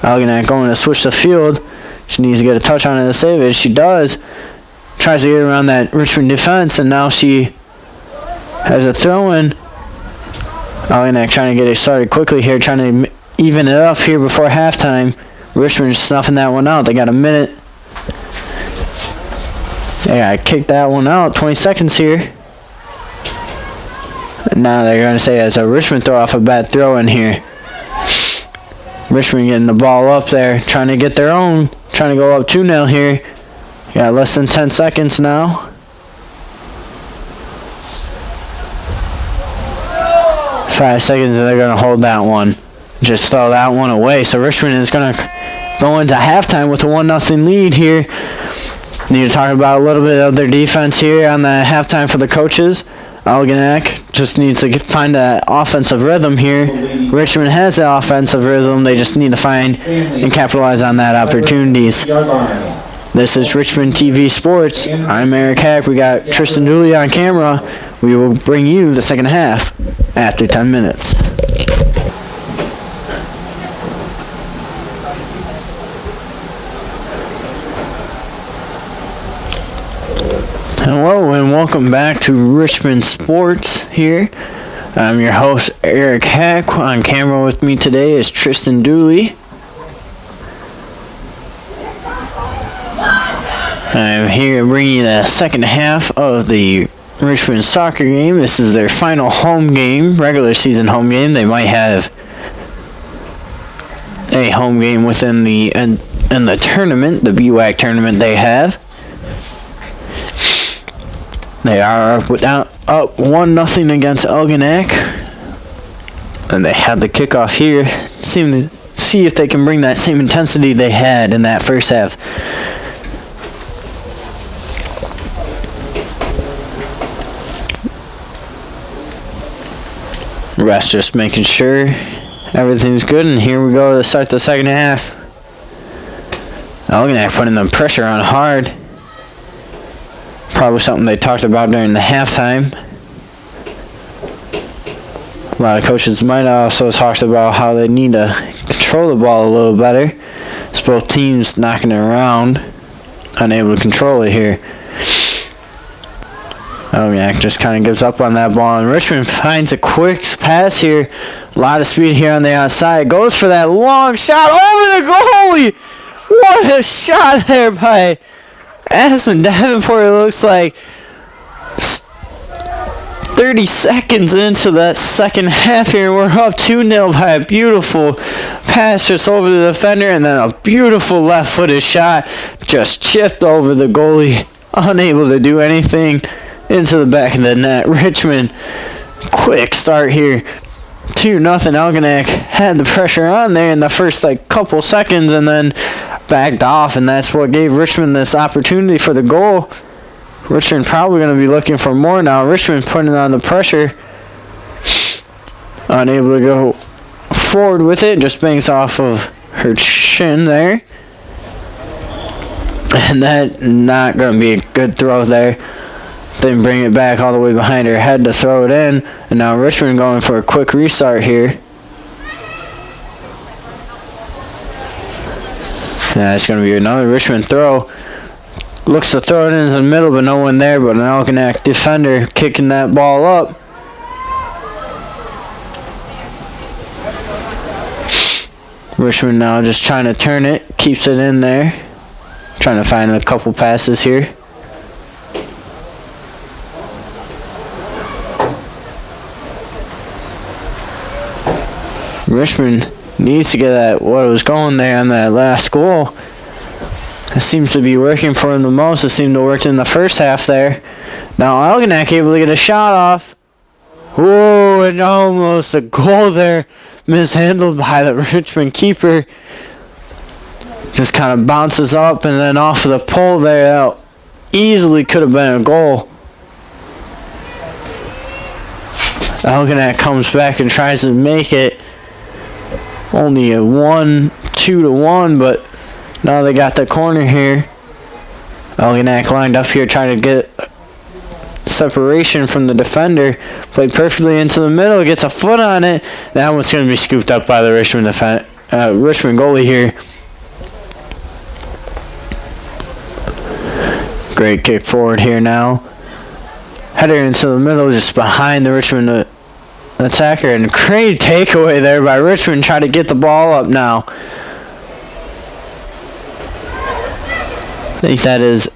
Algonac going to switch the field. She needs to get a touch on it to save it. She does. tries to get around that Richmond defense, and now she has a throw-in. Algonac trying to get it started quickly here, trying to even it up here before halftime. Richmond snuffing that one out. They got a minute. They got to kick that one out. 20 seconds here. And now they're going to say it's a Richmond throw off a bad throw in here. Richmond getting the ball up there, trying to get their own. Trying to go up 2-0 here. Got less than 10 seconds now. Five seconds and they're going to hold that one. Just throw that one away. So Richmond is going to go into halftime with a 1-0 lead here. Need to talk about a little bit of their defense here on the halftime for the coaches. Algonac just needs to find that offensive rhythm here. Richmond has that offensive rhythm. They just need to find and capitalize on that opportunities. This is Richmond TV Sports. I'm Eric Hack. We got Tristan Dooley on camera. We will bring you the second half after 10 minutes. Hello and welcome back to Richmond Sports here. I'm your host Eric Hack. On camera with me today is Tristan Dooley. I'm here to bring you the second half of the Richmond soccer game. This is their final home game, regular season home game. They might have a home game within the in the tournament, the BWAC tournament they have. They are up 1-0 against Algonac. And they had the kickoff here. Seem to see if they can bring that same intensity they had in that first half. Ref's just making sure everything's good, and here we go to start the second half. Algonac putting the pressure on hard. Probably something they talked about during the halftime. A lot of coaches might also talked about how they need to control the ball a little better. It's both teams knocking it around, unable to control it here. Algonac just kind of gives up on that ball, and Richmond finds a quick pass here. A lot of speed here on the outside. Goes for that long shot over the goalie. What a shot there by Aspen Davenport. It looks like 30 seconds into that second half here. We're up 2-0 by a beautiful pass just over the defender, and then a beautiful left-footed shot just chipped over the goalie. Unable to do anything into the back of the net. Richmond, quick start here. 2-0. Algonac had the pressure on there in the first couple seconds and then backed off, and that's what gave Richmond this opportunity for the goal. Richmond probably going to be looking for more now. Richmond putting on the pressure. Unable to go forward with it. Just bangs off of her shin there. And that not going to be a good throw there. Then bring it back all the way behind her head to throw it in. And now Richmond going for a quick restart here. Yeah, it's going to be another Richmond throw. Looks to throw it into the middle, but no one there. But an Algonac defender kicking that ball up. Richmond now just trying to turn it. Keeps it in there. Trying to find a couple passes here. Richmond needs to get at what was going there on that last goal. It seems to be working for him the most. It seemed to work in the first half there. Now Algonac able to get a shot off. Whoa, and almost a goal there. Mishandled by the Richmond keeper. Just kind of bounces up and then off of the pole there. That easily could have been a goal. Algonac comes back and tries to make it. Only a 2-1, but now they got the corner here. Algonac lined up here trying to get separation from the defender. Played perfectly into the middle. Gets a foot on it. That one's going to be scooped up by the Richmond goalie here. Great kick forward here now. Header into the middle, just behind the Richmond attacker, and great takeaway there by Richmond. Try to get the ball up now. I think that is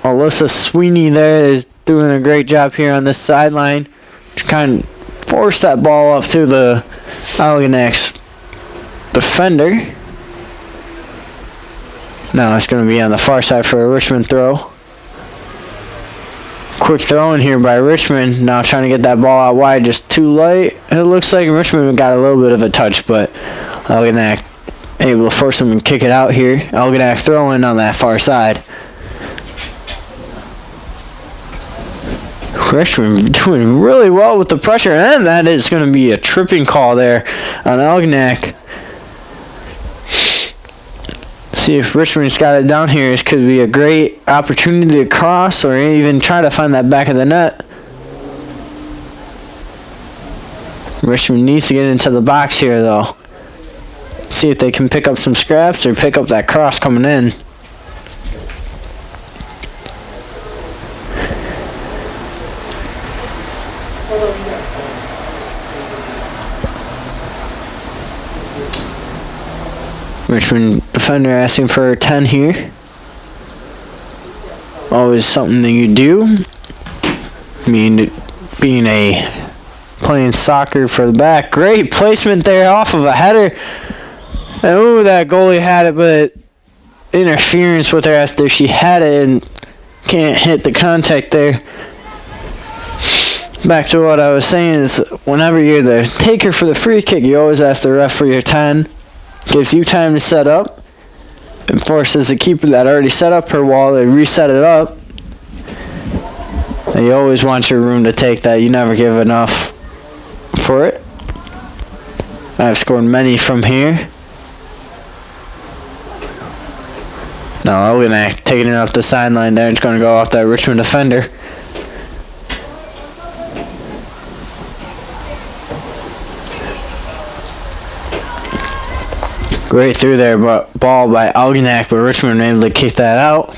Alyssa Sweeney there is doing a great job here on this sideline to kind of force that ball up to the Algonac's defender. Now it's going to be on the far side for a Richmond throw. Quick throw in here by Richmond. Now trying to get that ball out wide, just too late. It looks like Richmond got a little bit of a touch, but Algonac able to force them and kick it out here. Algonac throwing on that far side. Richmond doing really well with the pressure, and that is going to be a tripping call there on Algonac. See if Richmond's got it down here. This could be a great opportunity to cross or even try to find that back of the net. Richmond needs to get into the box here, though. See if they can pick up some scraps or pick up that cross coming in. Richmond defender asking for a 10 here. Always something that you do. Playing soccer for the back. Great placement there off of a header. And ooh, that goalie had it, but interference with her after she had it and can't hit the contact there. Back to what I was saying is whenever you're the taker for the free kick, you always ask the ref for your 10. Gives you time to set up and forces the keeper that already set up her wall to reset it up. And you always want your room to take that. You never give enough for it. I've scored many from here. Now Algonac taking it up the sideline there. It's going to go off that Richmond defender. Great through there, but ball by Algonac, but Richmond able to kick that out.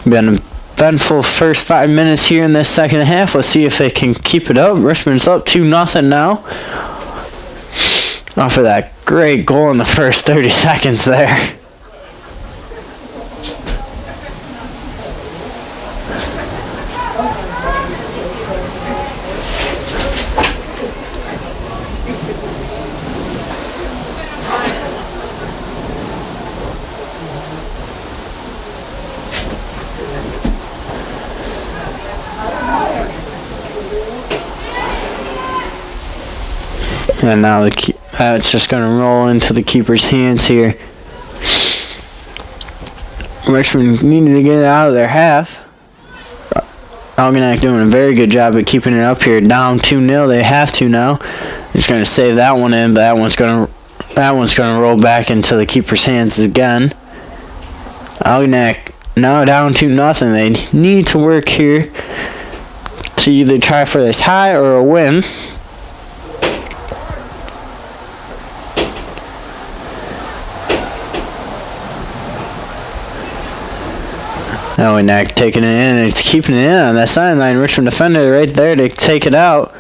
Been an eventful first 5 minutes here in this second half. Let's see if they can keep it up. Richmond's up 2-0 now. Off of that great goal in the first 30 seconds there. And now it's just going to roll into the keeper's hands here. Richmond needed to get it out of their half. Algonac doing a very good job of keeping it up here. Down 2-0. They have to now. Just going to save that one in, but that one's going to roll back into the keeper's hands again. Algonac now down 2-0. They need to work here to either try for this tie or a win. Algonac taking it in, and it's keeping it in on that sideline. Richmond defender right there to take it out.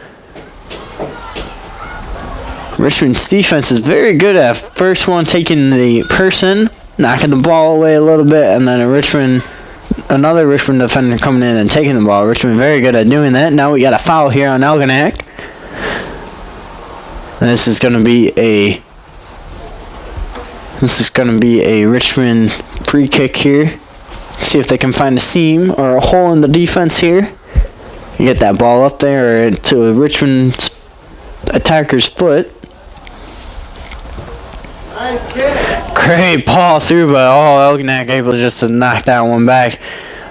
Richmond's defense is very good at first one taking the person, knocking the ball away a little bit, and then another Richmond defender coming in and taking the ball. Richmond very good at doing that. Now we got a foul here on Algonac. And this is going to be a Richmond free kick here. See if they can find a seam or a hole in the defense here. You get that ball up there or to a Richmond attacker's foot. Nice kick. Great ball through, but Algonac able just to knock that one back.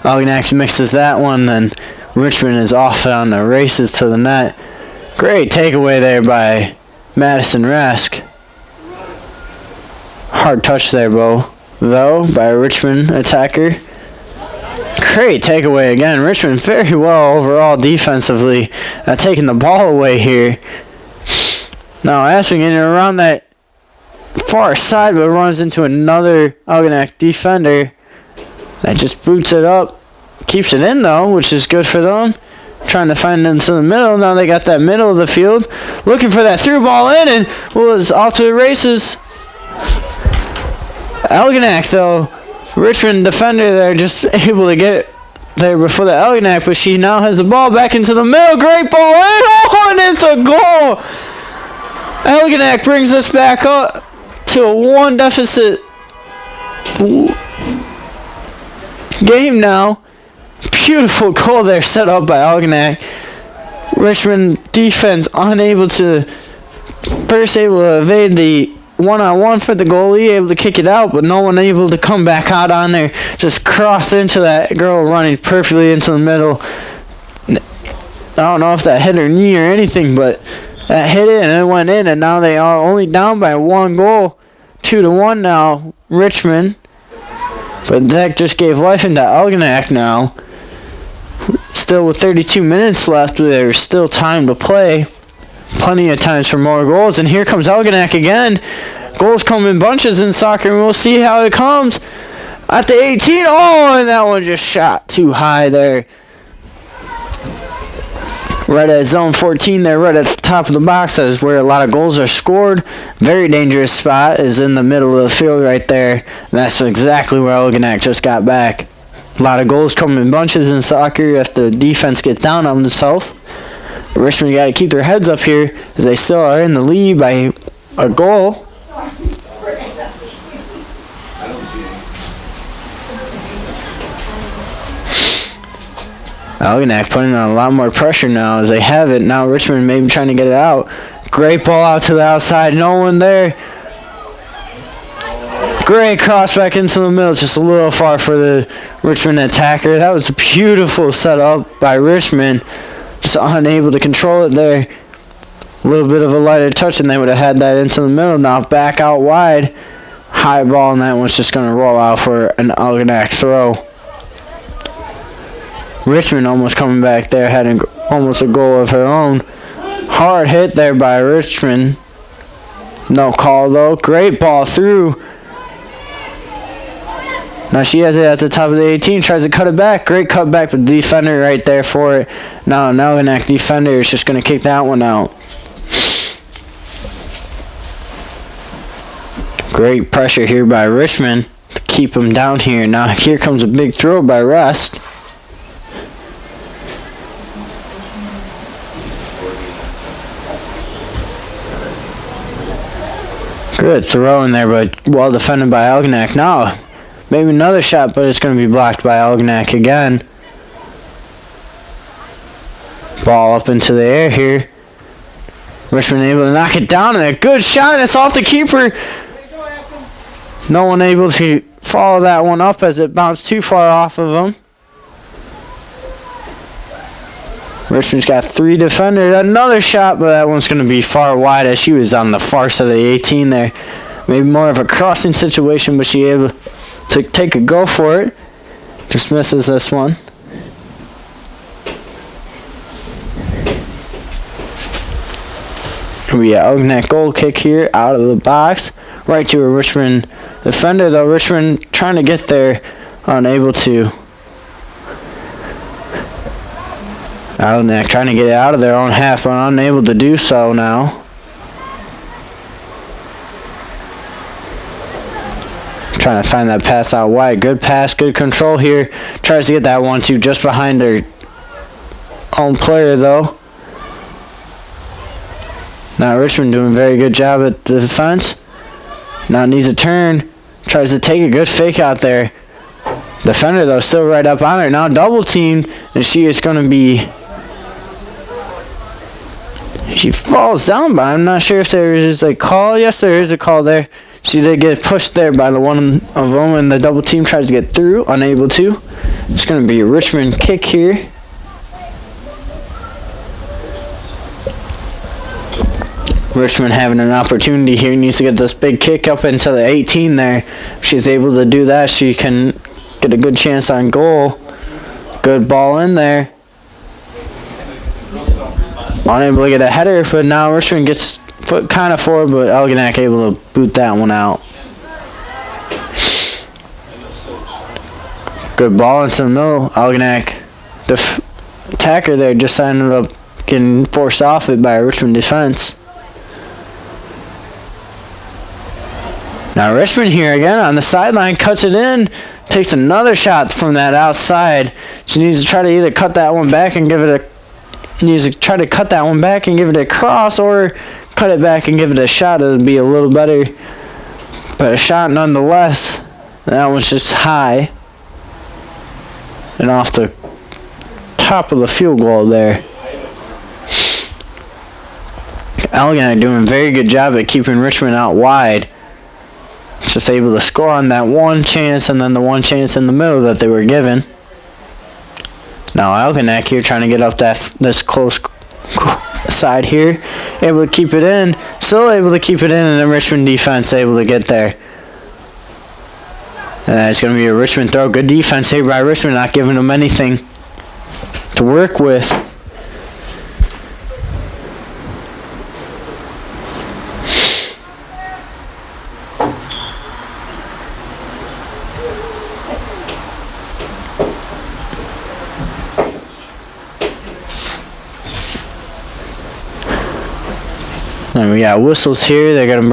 Algonac mixes that one, then Richmond is off on the races to the net. Great takeaway there by Madison Rask. Hard touch there, though, by a Richmond attacker. Great takeaway again. Richmond very well overall defensively taking the ball away here. Now Ashwin getting around that far side, but runs into another Algonac defender. That just boots it up. Keeps it in, though, which is good for them. Trying to find it into the middle. Now they got that middle of the field. Looking for that through ball in, and was off to the races. Algonac, though, Richmond defender there, just able to get there before the Algonac, but she now has the ball back into the middle. Great ball in. Oh, and it's a goal. Algonac brings us back up to a 1 deficit game now. Beautiful goal there set up by Algonac. Richmond defense unable to evade the one-on-one for the goalie, able to kick it out, but no one able to come back out on there. Just cross into that girl running perfectly into the middle. I don't know if that hit her knee or anything, but that hit it and it went in, and now they are only down by 1 goal. 2-1 now, Richmond. But that just gave life into Algonac now. Still with 32 minutes left, there's still time to play. Plenty of times for more goals. And here comes Algonac again. Goals come in bunches in soccer, and we'll see how it comes. At the 18, oh, and that one just shot too high there. Right at zone 14 there, right at the top of the box. That is where a lot of goals are scored. Very dangerous spot is in the middle of the field right there. And that's exactly where Algonac just got back. A lot of goals come in bunches in soccer if the defense gets down on themselves. Richmond got to keep their heads up here as they still are in the lead by a goal. Algonac putting on a lot more pressure now as they have it. Now Richmond maybe trying to get it out. Great ball out to the outside. No one there. Great cross back into the middle. Just a little far for the Richmond attacker. That was a beautiful setup by Richmond. Just unable to control it there. A little bit of a lighter touch and they would have had that into the middle. Now back out wide. High ball, and that one's just going to roll out for an Algonac throw. Richmond almost coming back there, had almost a goal of her own. Hard hit there by Richmond. No call though. Great ball through. Now she has it at the top of the 18, tries to cut it back. Great cut back, but the defender right there for it. Now an Algonac defender is just going to kick that one out. Great pressure here by Richmond to keep them down here. Now here comes a big throw by Rest. Good throw in there, but well defended by Algonac. Now maybe another shot, but it's going to be blocked by Algonac again. Ball up into the air here. Richmond able to knock it down, and a good shot. It's off the keeper. No one able to follow that one up as it bounced too far off of him. Richmond's got 3 defenders. Another shot, but that one's going to be far wide as she was on the far side of the 18 there. Maybe more of a crossing situation, but she able to take a go for it. Just misses this one. We got Algonac goal kick here out of the box. Right to a Richmond defender, though. Richmond trying to get there, unable to. Algonac trying to get it out of their own half, but unable to do so now. Trying to find that pass out wide. Good pass, good control here. Tries to get that 1-2 just behind their own player, though. Now Richmond doing a very good job at the defense. Now needs a turn. Tries to take a good fake out there. Defender, though, still right up on her. Now double teamed, and she is going to be... She falls down, but I'm not sure if there is a call. Yes, there is a call there. She did get pushed there by the one of them, and the double team tries to get through, unable to. It's going to be a Richmond kick here. Richmond having an opportunity here, needs to get this big kick up into the 18 there. If she's able to do that, she can get a good chance on goal. Good ball in there. Unable to get a header, but now Richmond gets put kind of forward, but Algonac able to boot that one out. Good ball into the middle. Algonac, the attacker there, just ended up getting forced off it by a Richmond defense. Now Richmond here again on the sideline, cuts it in, takes another shot from that outside. She needs to try to either cut that one back and give it a cross, or cut it back and give it a shot. It would be a little better, but a shot nonetheless. That one's just high and off the top of the field goal there. Algonac doing a very good job at keeping Richmond out wide. Just able to score on that one chance, and then the one chance in the middle that they were given. Now Algonac here trying to get up this close side here. Able to keep it in. Still able to keep it in, and the Richmond defense able to get there. And it's going to be a Richmond throw. Good defense here by Richmond, not giving them anything to work with. And we got whistles here. They're going to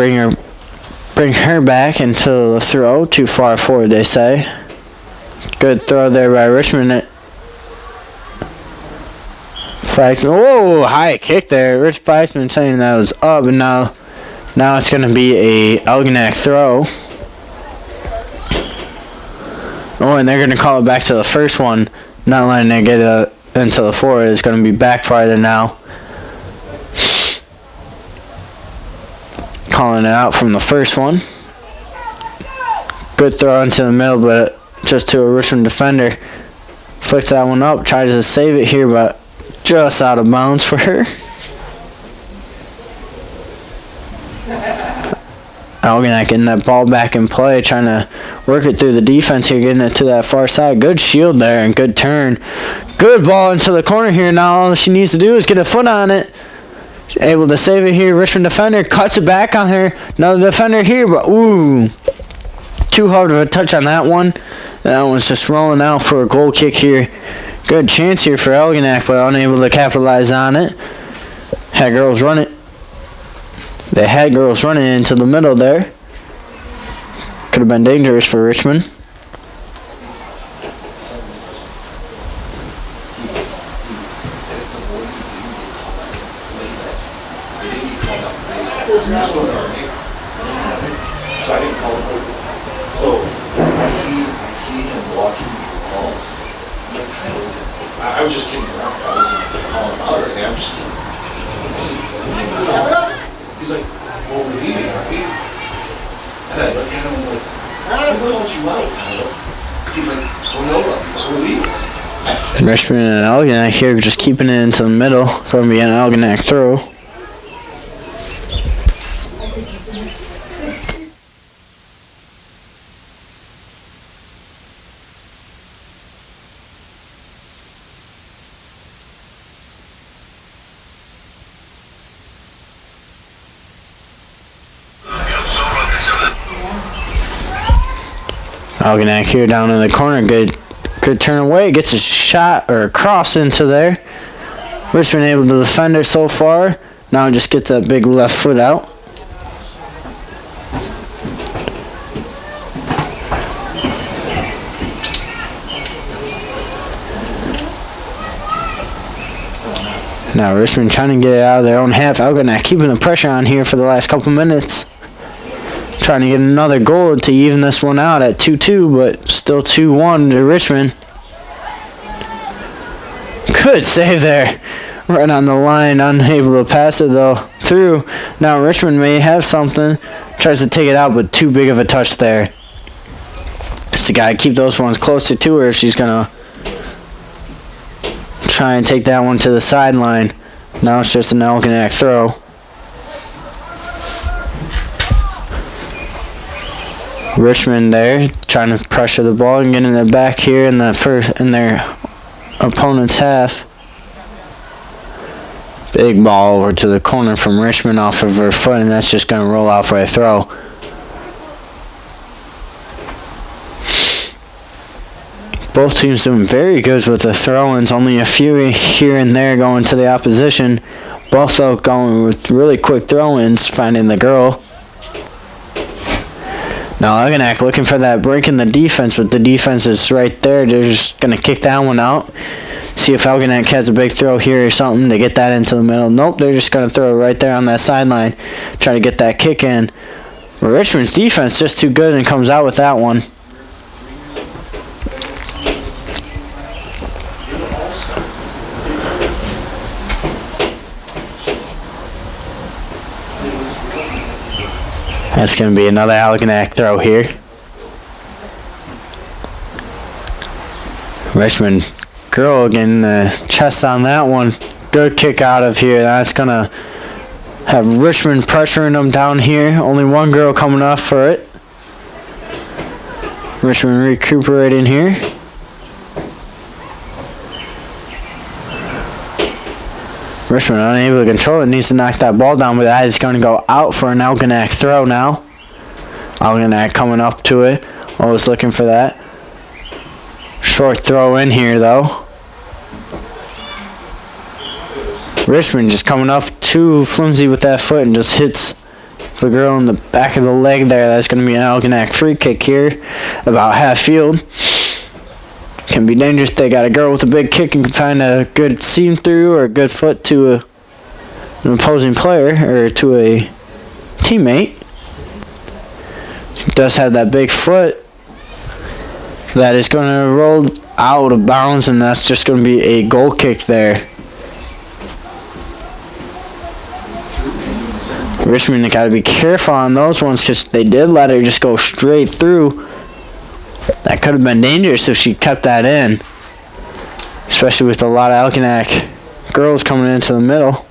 bring her back into the throw. Too far forward, they say. Good throw there by Richmond. Flaxman. Whoa, high kick there. Rich Flaxman saying that was up, and now it's going to be a Algonac throw. Oh, and they're going to call it back to the first one. Not letting it get into the forward. It's going to be back farther now. Calling it out from the first one. Good throw into the middle, but just to a Richmond defender. Flicks that one up, tries to save it here, but just out of bounds for her. Algonac getting that ball back in play, trying to work it through the defense here, getting it to that far side. Good shield there and good turn. Good ball into the corner here. Now all she needs to do is get a foot on it. Able to save it here. Richmond defender cuts it back on her. Another defender here, but ooh, too hard of a touch on that one. That one's just rolling out for a goal kick here. Good chance here for Algonac, but unable to capitalize on it. Had girls run it. They had girls running into the middle there. Could have been dangerous for Richmond. So I see him walking through halls. I was just kidding around. I wasn't calling him out or anything. I'm just kidding. He's like, well, we're leaving, aren't we? And I look at him and I'm like, I called you out. He's like, well, no, we're leaving. Richmond and Algonac here just keeping it into the middle. Going to be an Algonac throw. Algonac here down in the corner. Good turn away. Gets a shot or a cross into there. Richmond able to defend her so far. Now just gets that big left foot out. Now Richmond trying to get it out of their own half. Algonac keeping the pressure on here for the last couple minutes. Trying to get another goal to even this one out at 2-2, but still 2-1 to Richmond. Good save there. Right on the line, unable to pass it though through. Now Richmond may have something. Tries to take it out, but too big of a touch there. Just got to keep those ones closer to her if she's going to try and take that one to the sideline. Now it's just an Algonac throw. Richmond there trying to pressure the ball and getting it back here in their opponent's half. Big ball over to the corner from Richmond off of her foot, and that's just going to roll out for a throw. Both teams doing very good with the throw-ins. Only a few here and there going to the opposition. Both though going with really quick throw-ins, finding the girl. Now Algonac looking for that break in the defense, but the defense is right there. They're just going to kick that one out. See if Algonac has a big throw here or something to get that into the middle. Nope, they're just going to throw it right there on that sideline. Try to get that kick in. But Richmond's defense just too good and comes out with that one. That's going to be another Algonac throw here. Richmond girl getting the chest on that one. Good kick out of here. That's going to have Richmond pressuring them down here. Only one girl coming off for it. Richmond recuperating here. Richmond unable to control it, needs to knock that ball down, but that is going to go out for an Algonac throw now. Algonac coming up to it, always looking for that. Short throw in here though. Richmond just coming up too flimsy with that foot and just hits the girl in the back of the leg there. That's going to be an Algonac free kick here, about half field. Can be dangerous. They got a girl with a big kick and can find a good seam through or a good foot to an opposing player or to a teammate. She does have that big foot. That is going to roll out of bounds, and that's just going to be a goal kick there. Richmond got to be careful on those ones because they did let her just go straight through. That could have been dangerous if she kept that in. Especially with a lot of Algonac girls coming into the middle.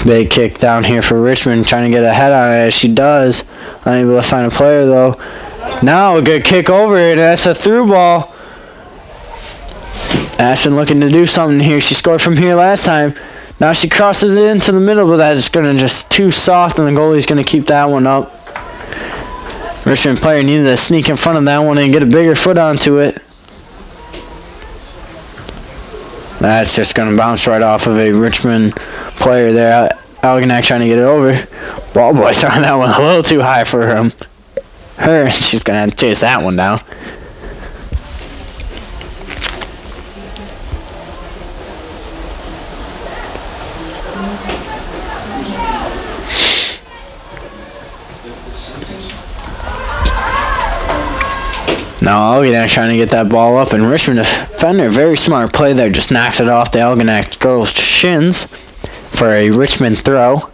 Big kick down here for Richmond, trying to get ahead on it as she does. Unable to find a player though. Now a good kick over it, and that's a through ball. Ashton looking to do something here. She scored from here last time. Now she crosses it into the middle, but that is going to just too soft, and the goalie's going to keep that one up. Richmond player needed to sneak in front of that one and get a bigger foot onto it. That's just going to bounce right off of a Richmond player there. Algonac trying to get it over. Ball boy throwing that one a little too high for him. She's going to have to chase that one down. Now Algonac trying to get that ball up, and Richmond defender, very smart play there, just knocks it off the Algonac girls' shins for a Richmond throw.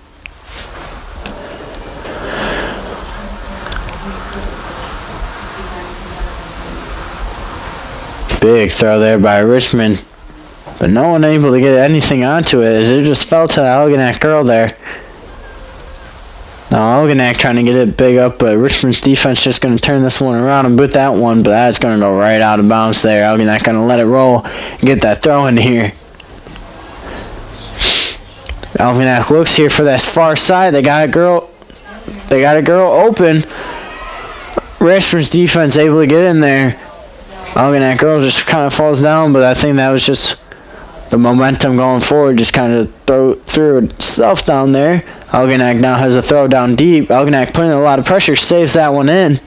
Big throw there by Richmond, but no one able to get anything onto it as it just fell to the Algonac girl there. Now Algonac trying to get it big up, but Richmond's defense just going to turn this one around and boot that one, but that's going to go right out of bounds there. Algonac going to let it roll and get that throw in here. Algonac looks here for that far side. They got a girl open. Richmond's defense able to get in there. Algonac girl just kind of falls down, but I think that was just the momentum going forward, just kind of threw itself down there. Algonac now has a throw down deep. Algonac putting a lot of pressure, saves that one in.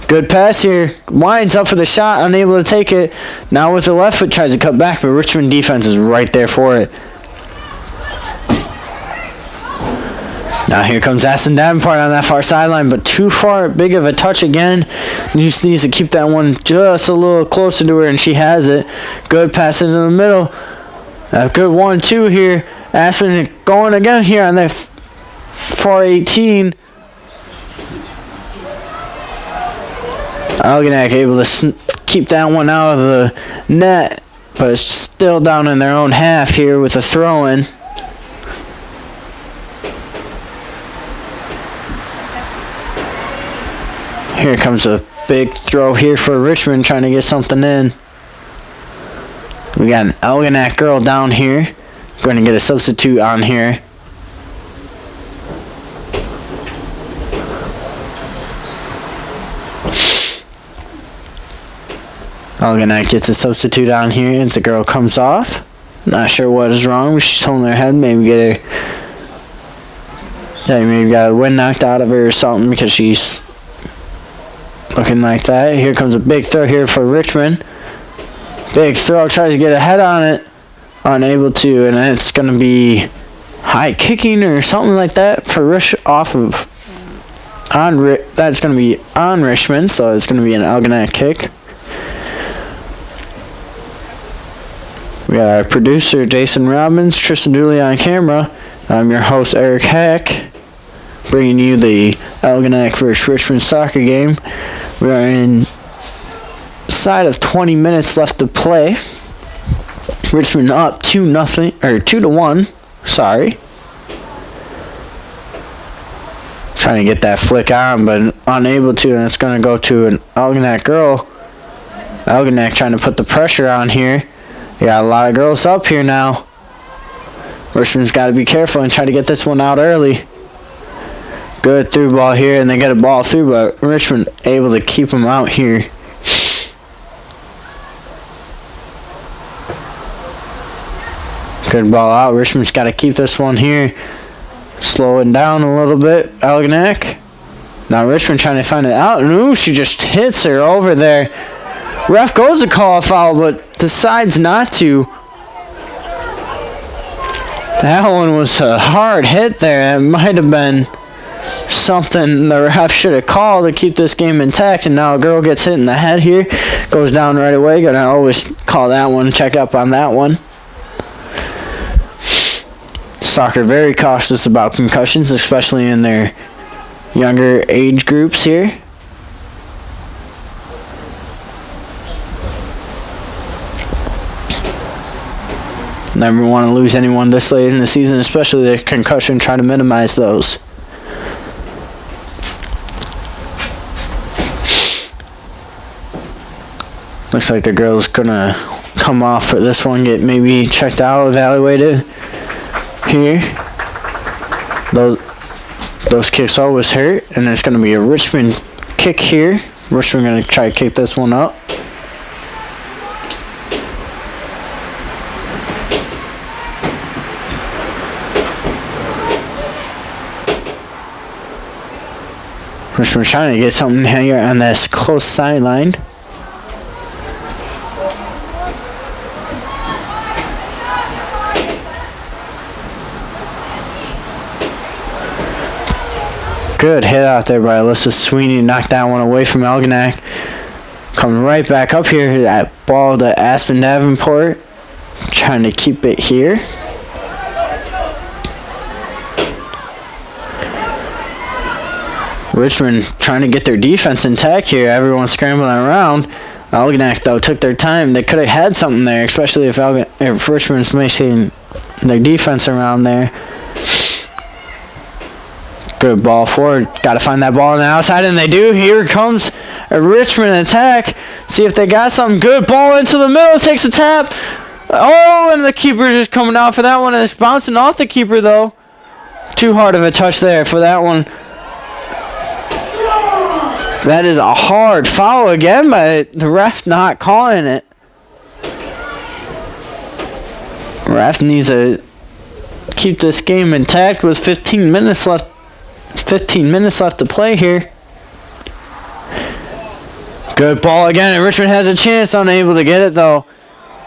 Good pass here. Winds up for the shot, unable to take it. Now with the left foot, tries to cut back, but Richmond defense is right there for it. Now here comes Aston Davenport on that far sideline, but too far, big of a touch again. He just needs to keep that one just a little closer to her, and she has it. Good pass into the middle. A good 1-2 here. Aspen going again here on that 418. Algonac able to keep that one out of the net, but it's still down in their own half here with a throw-in. Here comes a big throw here for Richmond, trying to get something in. We got an Algonac girl down here. Going to get a substitute on here. Algonac gets a substitute on here as the girl comes off. Not sure what is wrong. She's holding her head. Maybe get her. Yeah, maybe got a wind knocked out of her or something because she's looking like that. Here comes a big throw here for Richmond. Big throw. Tries to get a head on it. Unable to. And it's going to be high kicking or something like that for off of. That's going to be on Richmond. So it's going to be an Algonac kick. We got our producer, Jason Robbins, Tristan Dooley on camera. I'm your host, Eric Hack, bringing you the Algonac vs. Richmond soccer game. We are inside of 20 minutes left to play. Richmond up 2-1. Sorry. Trying to get that flick on, but unable to, and it's going to go to an Algonac girl. Algonac trying to put the pressure on here. We got a lot of girls up here now. Richmond's got to be careful and try to get this one out early. Good through ball here, and they get a ball through, but Richmond able to keep them out here. Good ball out. Richmond's got to keep this one here. Slow it down a little bit, Algonac. Now Richmond trying to find it out, and ooh, she just hits her over there. Ref goes to call a foul, but decides not to. That one was a hard hit there. It might have been something the ref should have called to keep this game intact, and now a girl gets hit in the head here. Goes down right away. Gonna always call that one, check up on that one. Soccer very cautious about concussions, especially in their younger age groups here. Never want to lose anyone this late in the season, especially the concussion, try to minimize those. Looks like the girl's gonna come off for this one, get maybe checked out, evaluated here. Those kicks always hurt, and it's gonna be a Richmond kick here. Richmond gonna try to kick this one up. Richmond trying to get something here on this close sideline. Good hit out there by Alyssa Sweeney. Knocked that one away from Algonac. Coming right back up here. That ball to Aspen Davenport. Trying to keep it here. Richmond trying to get their defense intact here. Everyone's scrambling around. Algonac, though, took their time. They could have had something there, especially if Richmond's making their defense around there. Good ball forward. Got to find that ball on the outside, and they do. Here comes a Richmond attack. See if they got something. Good ball into the middle. Takes a tap. Oh, and the keeper's just coming out for that one. And it's bouncing off the keeper, though. Too hard of a touch there for that one. That is a hard foul again, but the ref not calling it. Ref needs to keep this game intact with 15 minutes left. 15 minutes left to play here. Good ball again, and Richmond has a chance, unable to get it though.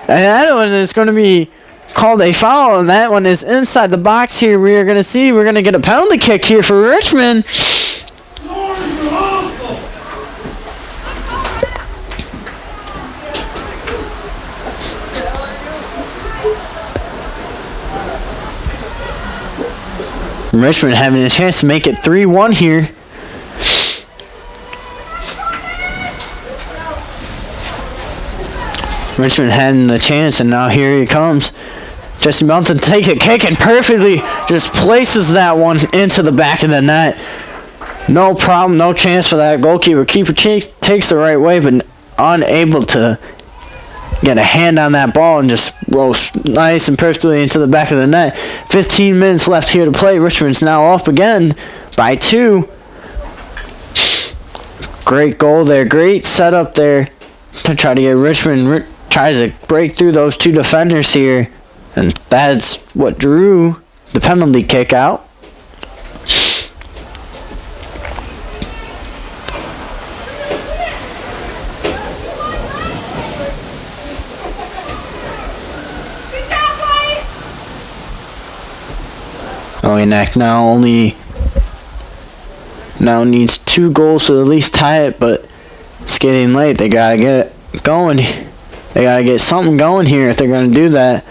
And that one is going to be called a foul, and that one is inside the box here. We're going to get a penalty kick here for Richmond. Richmond having a chance to make it 3-1 here. Richmond having the chance, and now here he comes. Jesse Melton takes a kick and perfectly just places that one into the back of the net. No problem, no chance for that goalkeeper. Keeper takes the right way, but unable to get a hand on that ball and just roll nice and perfectly into the back of the net. 15 minutes left here to play. Richmond's now up again by 2. Great goal there. Great setup there to try to get Richmond. Tries to break through those 2 defenders here. And that's what drew the penalty kick out. Algonac now needs 2 goals to at least tie it, but it's getting late. They gotta get it going. They gotta get something going here if they're gonna do that.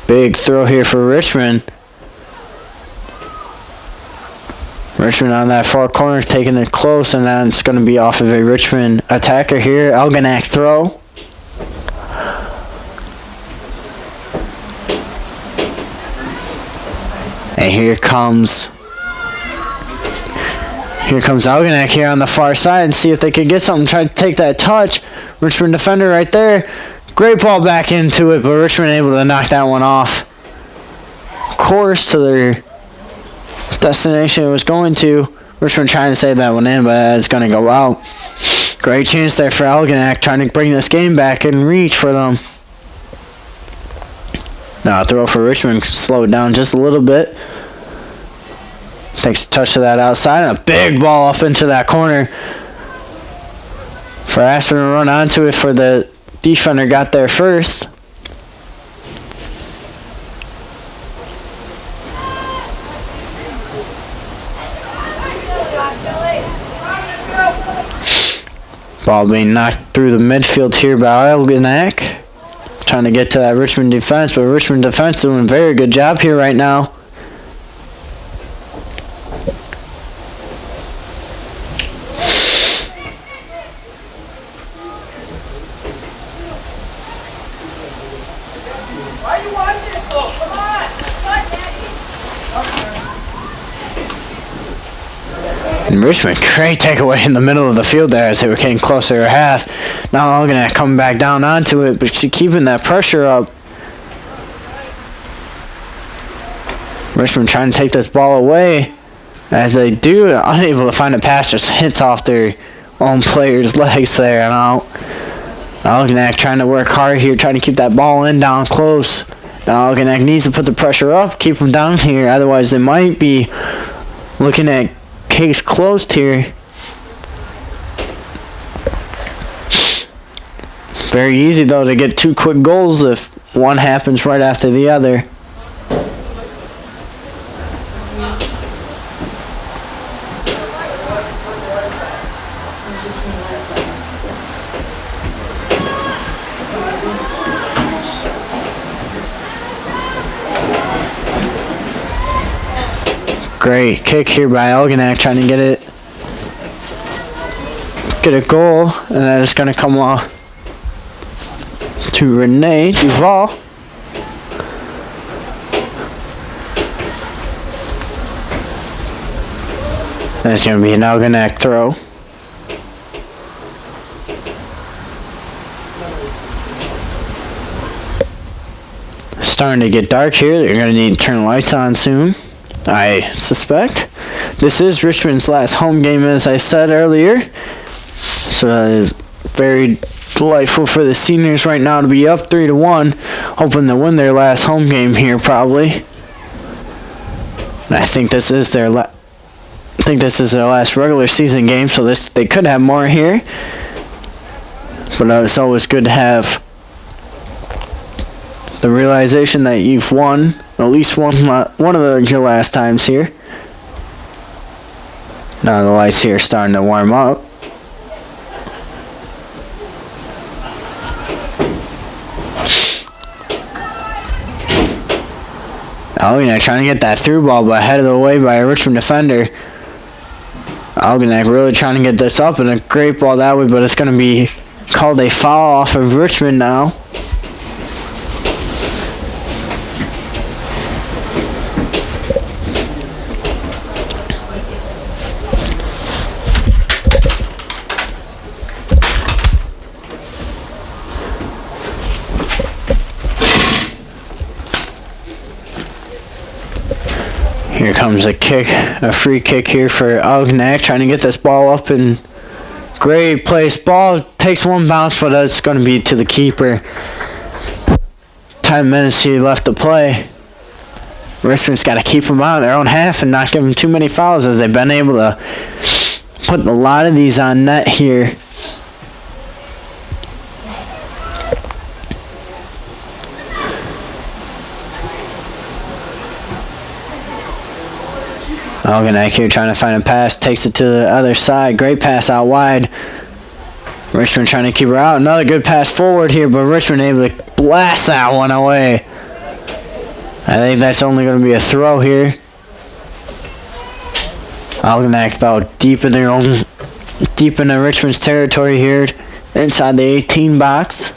Big throw here for Richmond. Richmond on that far corner taking it close, and then it's gonna be off of a Richmond attacker here. Algonac throw. And here comes Algonac here on the far side and see if they could get something. Try to take that touch. Richmond defender right there. Great ball back into it, but Richmond able to knock that one off course to their destination it was going to. Richmond trying to save that one in, but it's going to go out. Great chance there for Algonac, trying to bring this game back and reach for them. Now a throw for Richmond, slow it down just a little bit. Takes a touch to that outside, and a big ball up into that corner. For Aspen to run onto it, for the defender got there first. Ball being knocked through the midfield here by Algonac. Trying to get to that Richmond defense, but Richmond defense doing a very good job here right now. And Richmond, great takeaway in the middle of the field there as they were getting closer to half. Now Algonac coming back down onto it, but she's keeping that pressure up. Richmond trying to take this ball away. As they do, unable to find a pass, just hits off their own player's legs there and out. Algonac trying to work hard here, trying to keep that ball in down close. Now Algonac needs to put the pressure up, keep them down here, otherwise they might be looking at case closed here. Very easy though to get 2 quick goals if one happens right after the other. Great kick here by Algonac, trying to get a goal, and then it's going to come off to Renee Duval. That's going to be an Algonac throw. Starting to get dark here. They're going to need to turn the lights on soon, I suspect. This is Richmond's last home game, as I said earlier. So that is very delightful for the seniors right now to be up 3-1, hoping to win their last home game here probably. And I think this is their last regular season game, so they could have more here. But it's always good to have the realization that you've won at least one of your last times here. Now the lights here are starting to warm up. Algonac trying to get that through ball, but headed away by a Richmond defender. Algonac really trying to get this up, and a great ball that way, but it's going to be called a foul off of Richmond now. Here comes a kick, a free kick here for Algonac, trying to get this ball up in great place. Ball takes one bounce, but it's going to be to the keeper. 10 minutes here left to play. Richmond's got to keep them out of their own half and not give them too many fouls, as they've been able to put a lot of these on net here. Algonac here trying to find a pass, takes it to the other side. Great pass out wide. Richmond trying to keep her out. Another good pass forward here, but Richmond able to blast that one away. I think that's only going to be a throw here. Algonac though deep into Richmond's territory here, inside the 18 box.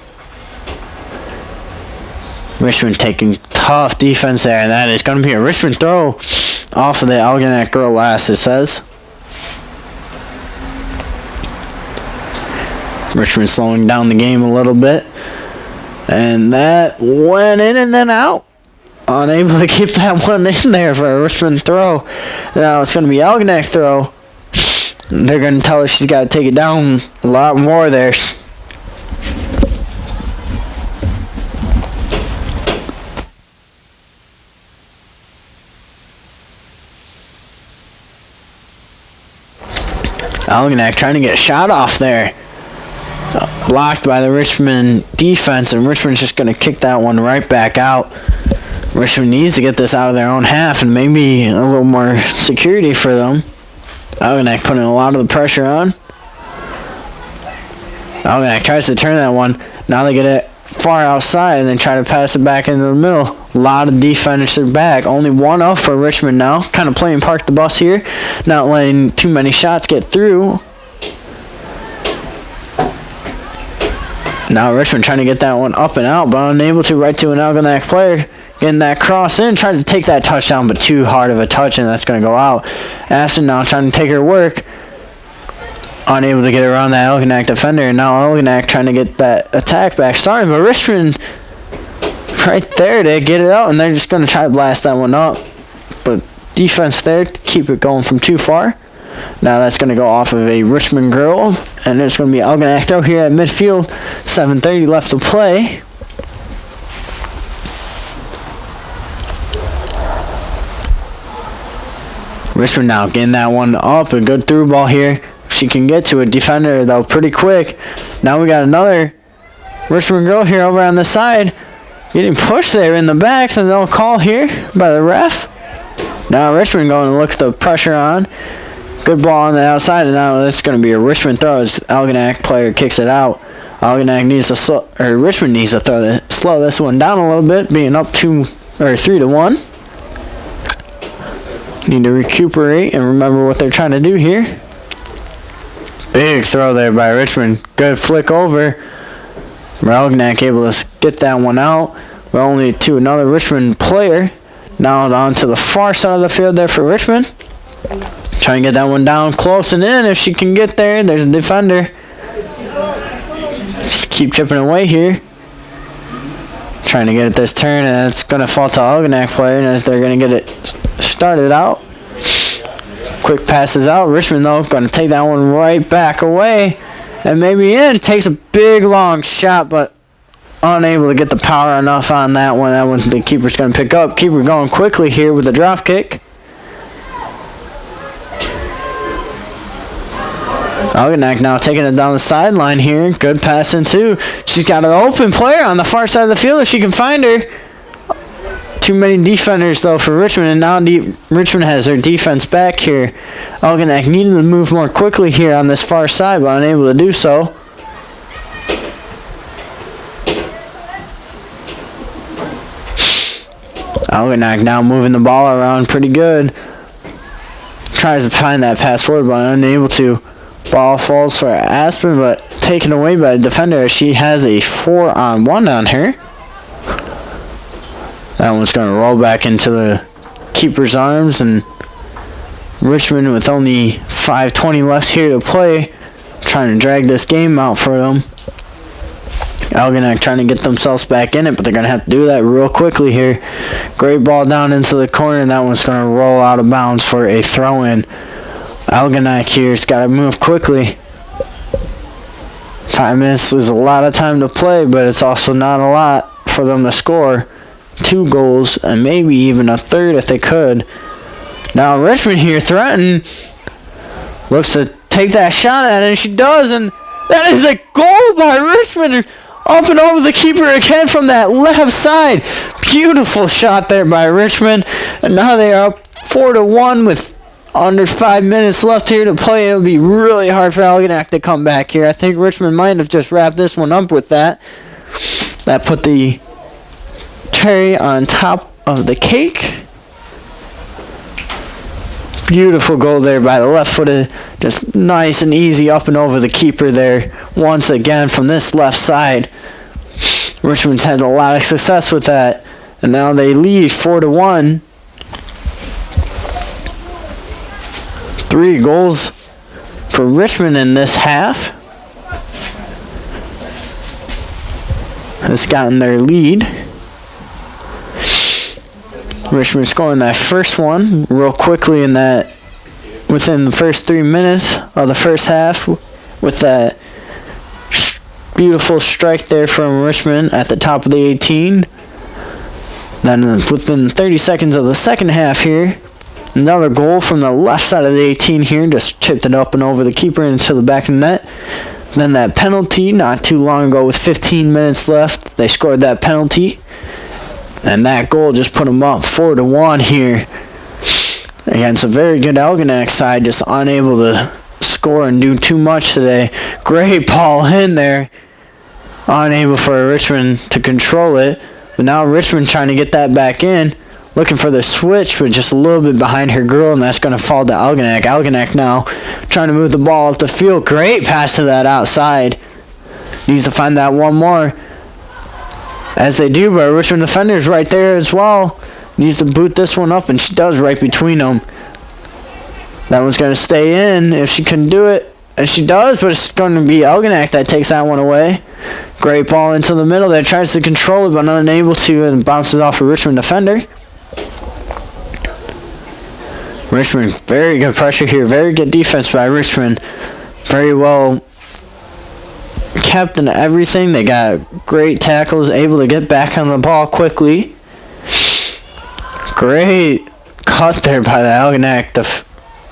Richmond taking tough defense there, and that is going to be a Richmond throw off of the Algonac girl last, it says. Richmond slowing down the game a little bit. And that went in and then out. Unable to keep that one in there for a Richmond throw. Now it's going to be Algonac throw. They're going to tell her she's got to take it down a lot more there. Algonac trying to get a shot off there. Blocked by the Richmond defense, and Richmond's just going to kick that one right back out. Richmond needs to get this out of their own half and maybe a little more security for them. Algonac putting a lot of the pressure on. Algonac tries to turn that one. Now they get it far outside and then try to pass it back into the middle. A lot of defenders are back. Only one up for Richmond now. Kind of playing park the bus here. Not letting too many shots get through. Now Richmond trying to get that one up and out, but unable to, right to an Algonac player. Getting that cross in, tries to take that touchdown, but too hard of a touch, and that's going to go out. Ashton now trying to take her work. Unable to get around that Algonac defender, and now Algonac trying to get that attack back started, but Richmond right there to get it out, and they're just going to try to blast that one up. But defense there to keep it going from too far. Now that's going to go off of a Richmond girl, and it's going to be Algonac throw here at midfield. 7:30 left to play. Richmond now getting that one up. A good through ball here. She can get to a defender, though, pretty quick. Now we got another Richmond girl here over on the side. Getting pushed there in the back, and they'll call here by the ref. Now Richmond going to look at the pressure on. Good ball on the outside, and now it's going to be a Richmond throw as Algonac player kicks it out. Algonac needs to Richmond needs to slow this one down a little bit, being up 3-1. Need to recuperate and remember what they're trying to do here. Big throw there by Richmond. Good flick over. Algonac able to get that one out. We're only to another Richmond player. Now on to the far side of the field there for Richmond. Trying to get that one down close and in if she can get there. There's a defender. Just keep chipping away here. Trying to get it this turn, and it's going to fall to Algonac player, and as they're going to get it started out. Quick passes out. Richmond, though, going to take that one right back away. And maybe in. Takes a big, long shot, but unable to get the power enough on that one. That one the keeper's going to pick up. Keeper going quickly here with the drop kick. Algonac now taking it down the sideline here. Good pass in two. She's got an open player on the far side of the field if she can find her. Too many defenders, though, for Richmond, and now Richmond has their defense back here. Algonac needing to move more quickly here on this far side, but unable to do so. Algonac now moving the ball around pretty good. Tries to find that pass forward, but unable to. Ball falls for Aspen, but taken away by the defender as she has a 4-on-1 on her. That one's going to roll back into the keeper's arms, and Richmond, with only 5:20 left here to play, trying to drag this game out for them. Algonac trying to get themselves back in it, but they're going to have to do that real quickly here. Great ball down into the corner, and that one's going to roll out of bounds for a throw-in. Algonac here's got to move quickly. 5 minutes is a lot of time to play, but it's also not a lot for them to score 2 goals and maybe even a third if they could. Now Richmond here threatened. Looks to take that shot at it, and she does, and that is a goal by Richmond. Up and over the keeper again from that left side. Beautiful shot there by Richmond. And now they are up 4-1 with under 5 minutes left here to play. It'll be really hard for Algonac to come back here. I think Richmond might have just wrapped this one up with that. That put the cherry on top of the cake. Beautiful goal there by the left-footed. Just nice and easy up and over the keeper there. Once again from this left side. Richmond's had a lot of success with that. And now they lead 4-1. 3 goals for Richmond in this half. Has gotten their lead. Richmond scoring that first one real quickly in that within the first 3 minutes of the first half with that beautiful strike there from Richmond at the top of the 18. Then within 30 seconds of the second half here, another goal from the left side of the 18 here, just chipped it up and over the keeper into the back of the net. Then that penalty not too long ago with 15 minutes left, they scored that penalty. And that goal just put them up 4-1 here against a very good Algonac side, just unable to score and do too much today. Great ball in there. Unable for Richmond to control it. But now Richmond trying to get that back in. Looking for the switch, but just a little bit behind her girl, and that's going to fall to Algonac. Algonac now trying to move the ball up the field. Great pass to that outside. Needs to find that one more. As they do, but Richmond defender's right there as well. Needs to boot this one up, and she does right between them. That one's going to stay in if she can do it. And she does, but it's going to be Algonac that takes that one away. Great ball into the middle there. Tries to control it, but unable to, and bounces off a Richmond defender. Richmond, very good pressure here. Very good defense by Richmond. Very well kept in everything. They got great tackles, able to get back on the ball quickly. Great cut there by the Algonac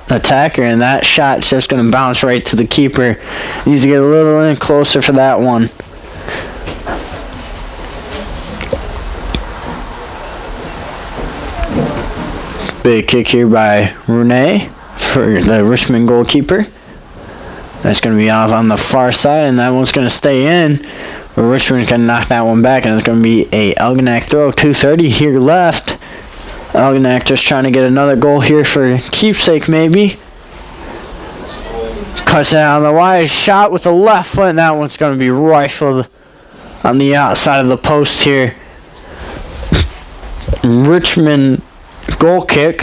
attacker, and that shot's just going to bounce right to the keeper. Needs to get a little in closer for that one. Big kick here by Renee for the Richmond goalkeeper. That's going to be off on the far side, and that one's going to stay in. But Richmond's going to knock that one back, and it's going to be a Algonac throw. 2:30 here left. Algonac just trying to get another goal here for keepsake, maybe. Cuts it out on the wide. Shot with the left foot, and that one's going to be rifled on the outside of the post here. Richmond goal kick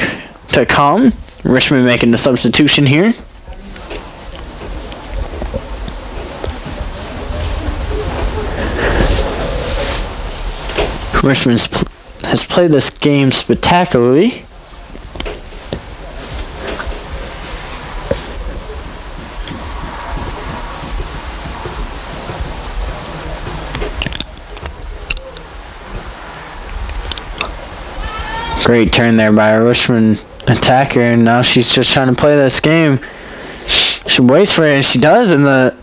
to come. Richmond making the substitution here. Richmond has played this game spectacularly. Great turn there by a Richmond attacker, and now she's just trying to play this game. She waits for it, and she does, and the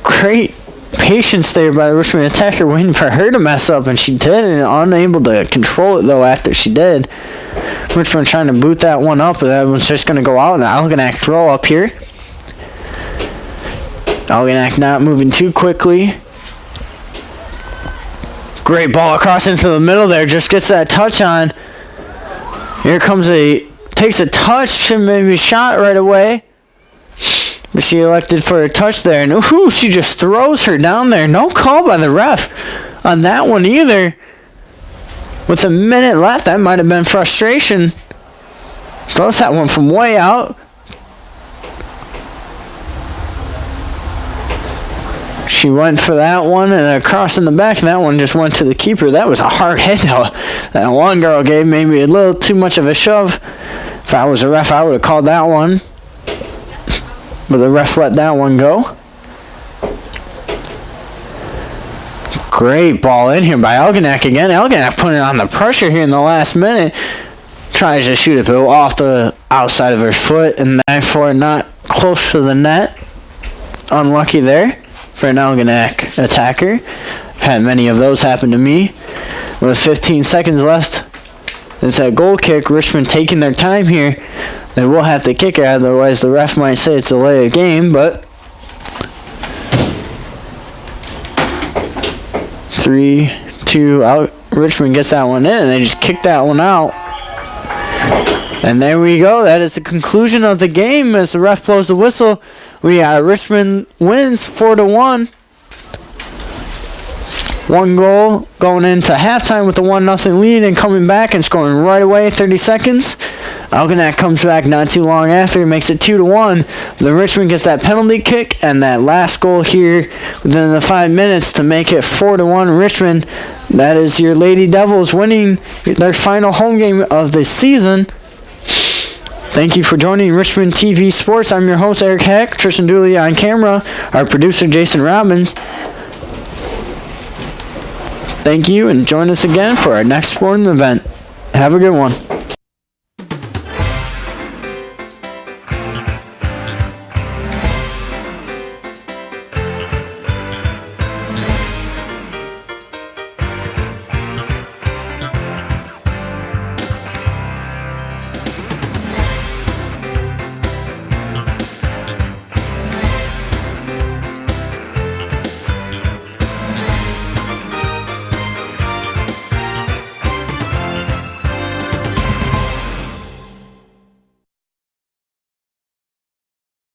great patience there by the Richmond attacker waiting for her to mess up, and she did, and unable to control it though after she did. Richmond trying to boot that one up, but that one's just going to go out, and Algonac throw up here. Algonac not moving too quickly. Great ball across into the middle there, just gets that touch on. Here comes takes a touch, and maybe shot right away. But she elected for a touch there, and ooh, she just throws her down there. No call by the ref on that one either. With a minute left, that might have been frustration. Throws that one from way out. She She went for that one and across in the back, and that one just went to the keeper. That was a hard hit, though. That one girl gave maybe a little too much of a shove. If I was a ref, I would have called that one. But the ref let that one go. Great ball in here by Algonac again. Algonac putting on the pressure here in the last minute. Tries to shoot it, but off the outside of her foot, and therefore not close to the net. Unlucky there for an Algonac attacker. I've had many of those happen to me. With 15 seconds left, it's a goal kick. Richmond taking their time here. They will have to kick it, otherwise the ref might say it's a delay of game, but 3-2 out. Richmond gets that one in, and they just kick that one out. And there we go. That is the conclusion of the game as the ref blows the whistle. We got Richmond wins 4-1. One goal going into halftime with the 1-0 lead and coming back and scoring right away, 30 seconds. Algonac comes back not too long after, makes it 2-1. The Richmond gets that penalty kick and that last goal here within the 5 minutes to make it 4-1 Richmond. That is your Lady Devils winning their final home game of the season. Thank you for joining Richmond TV Sports. I'm your host, Eric Heck. Tristan Dooley on camera. Our producer, Jason Robbins. Thank you, and join us again for our next sporting event. Have a good one.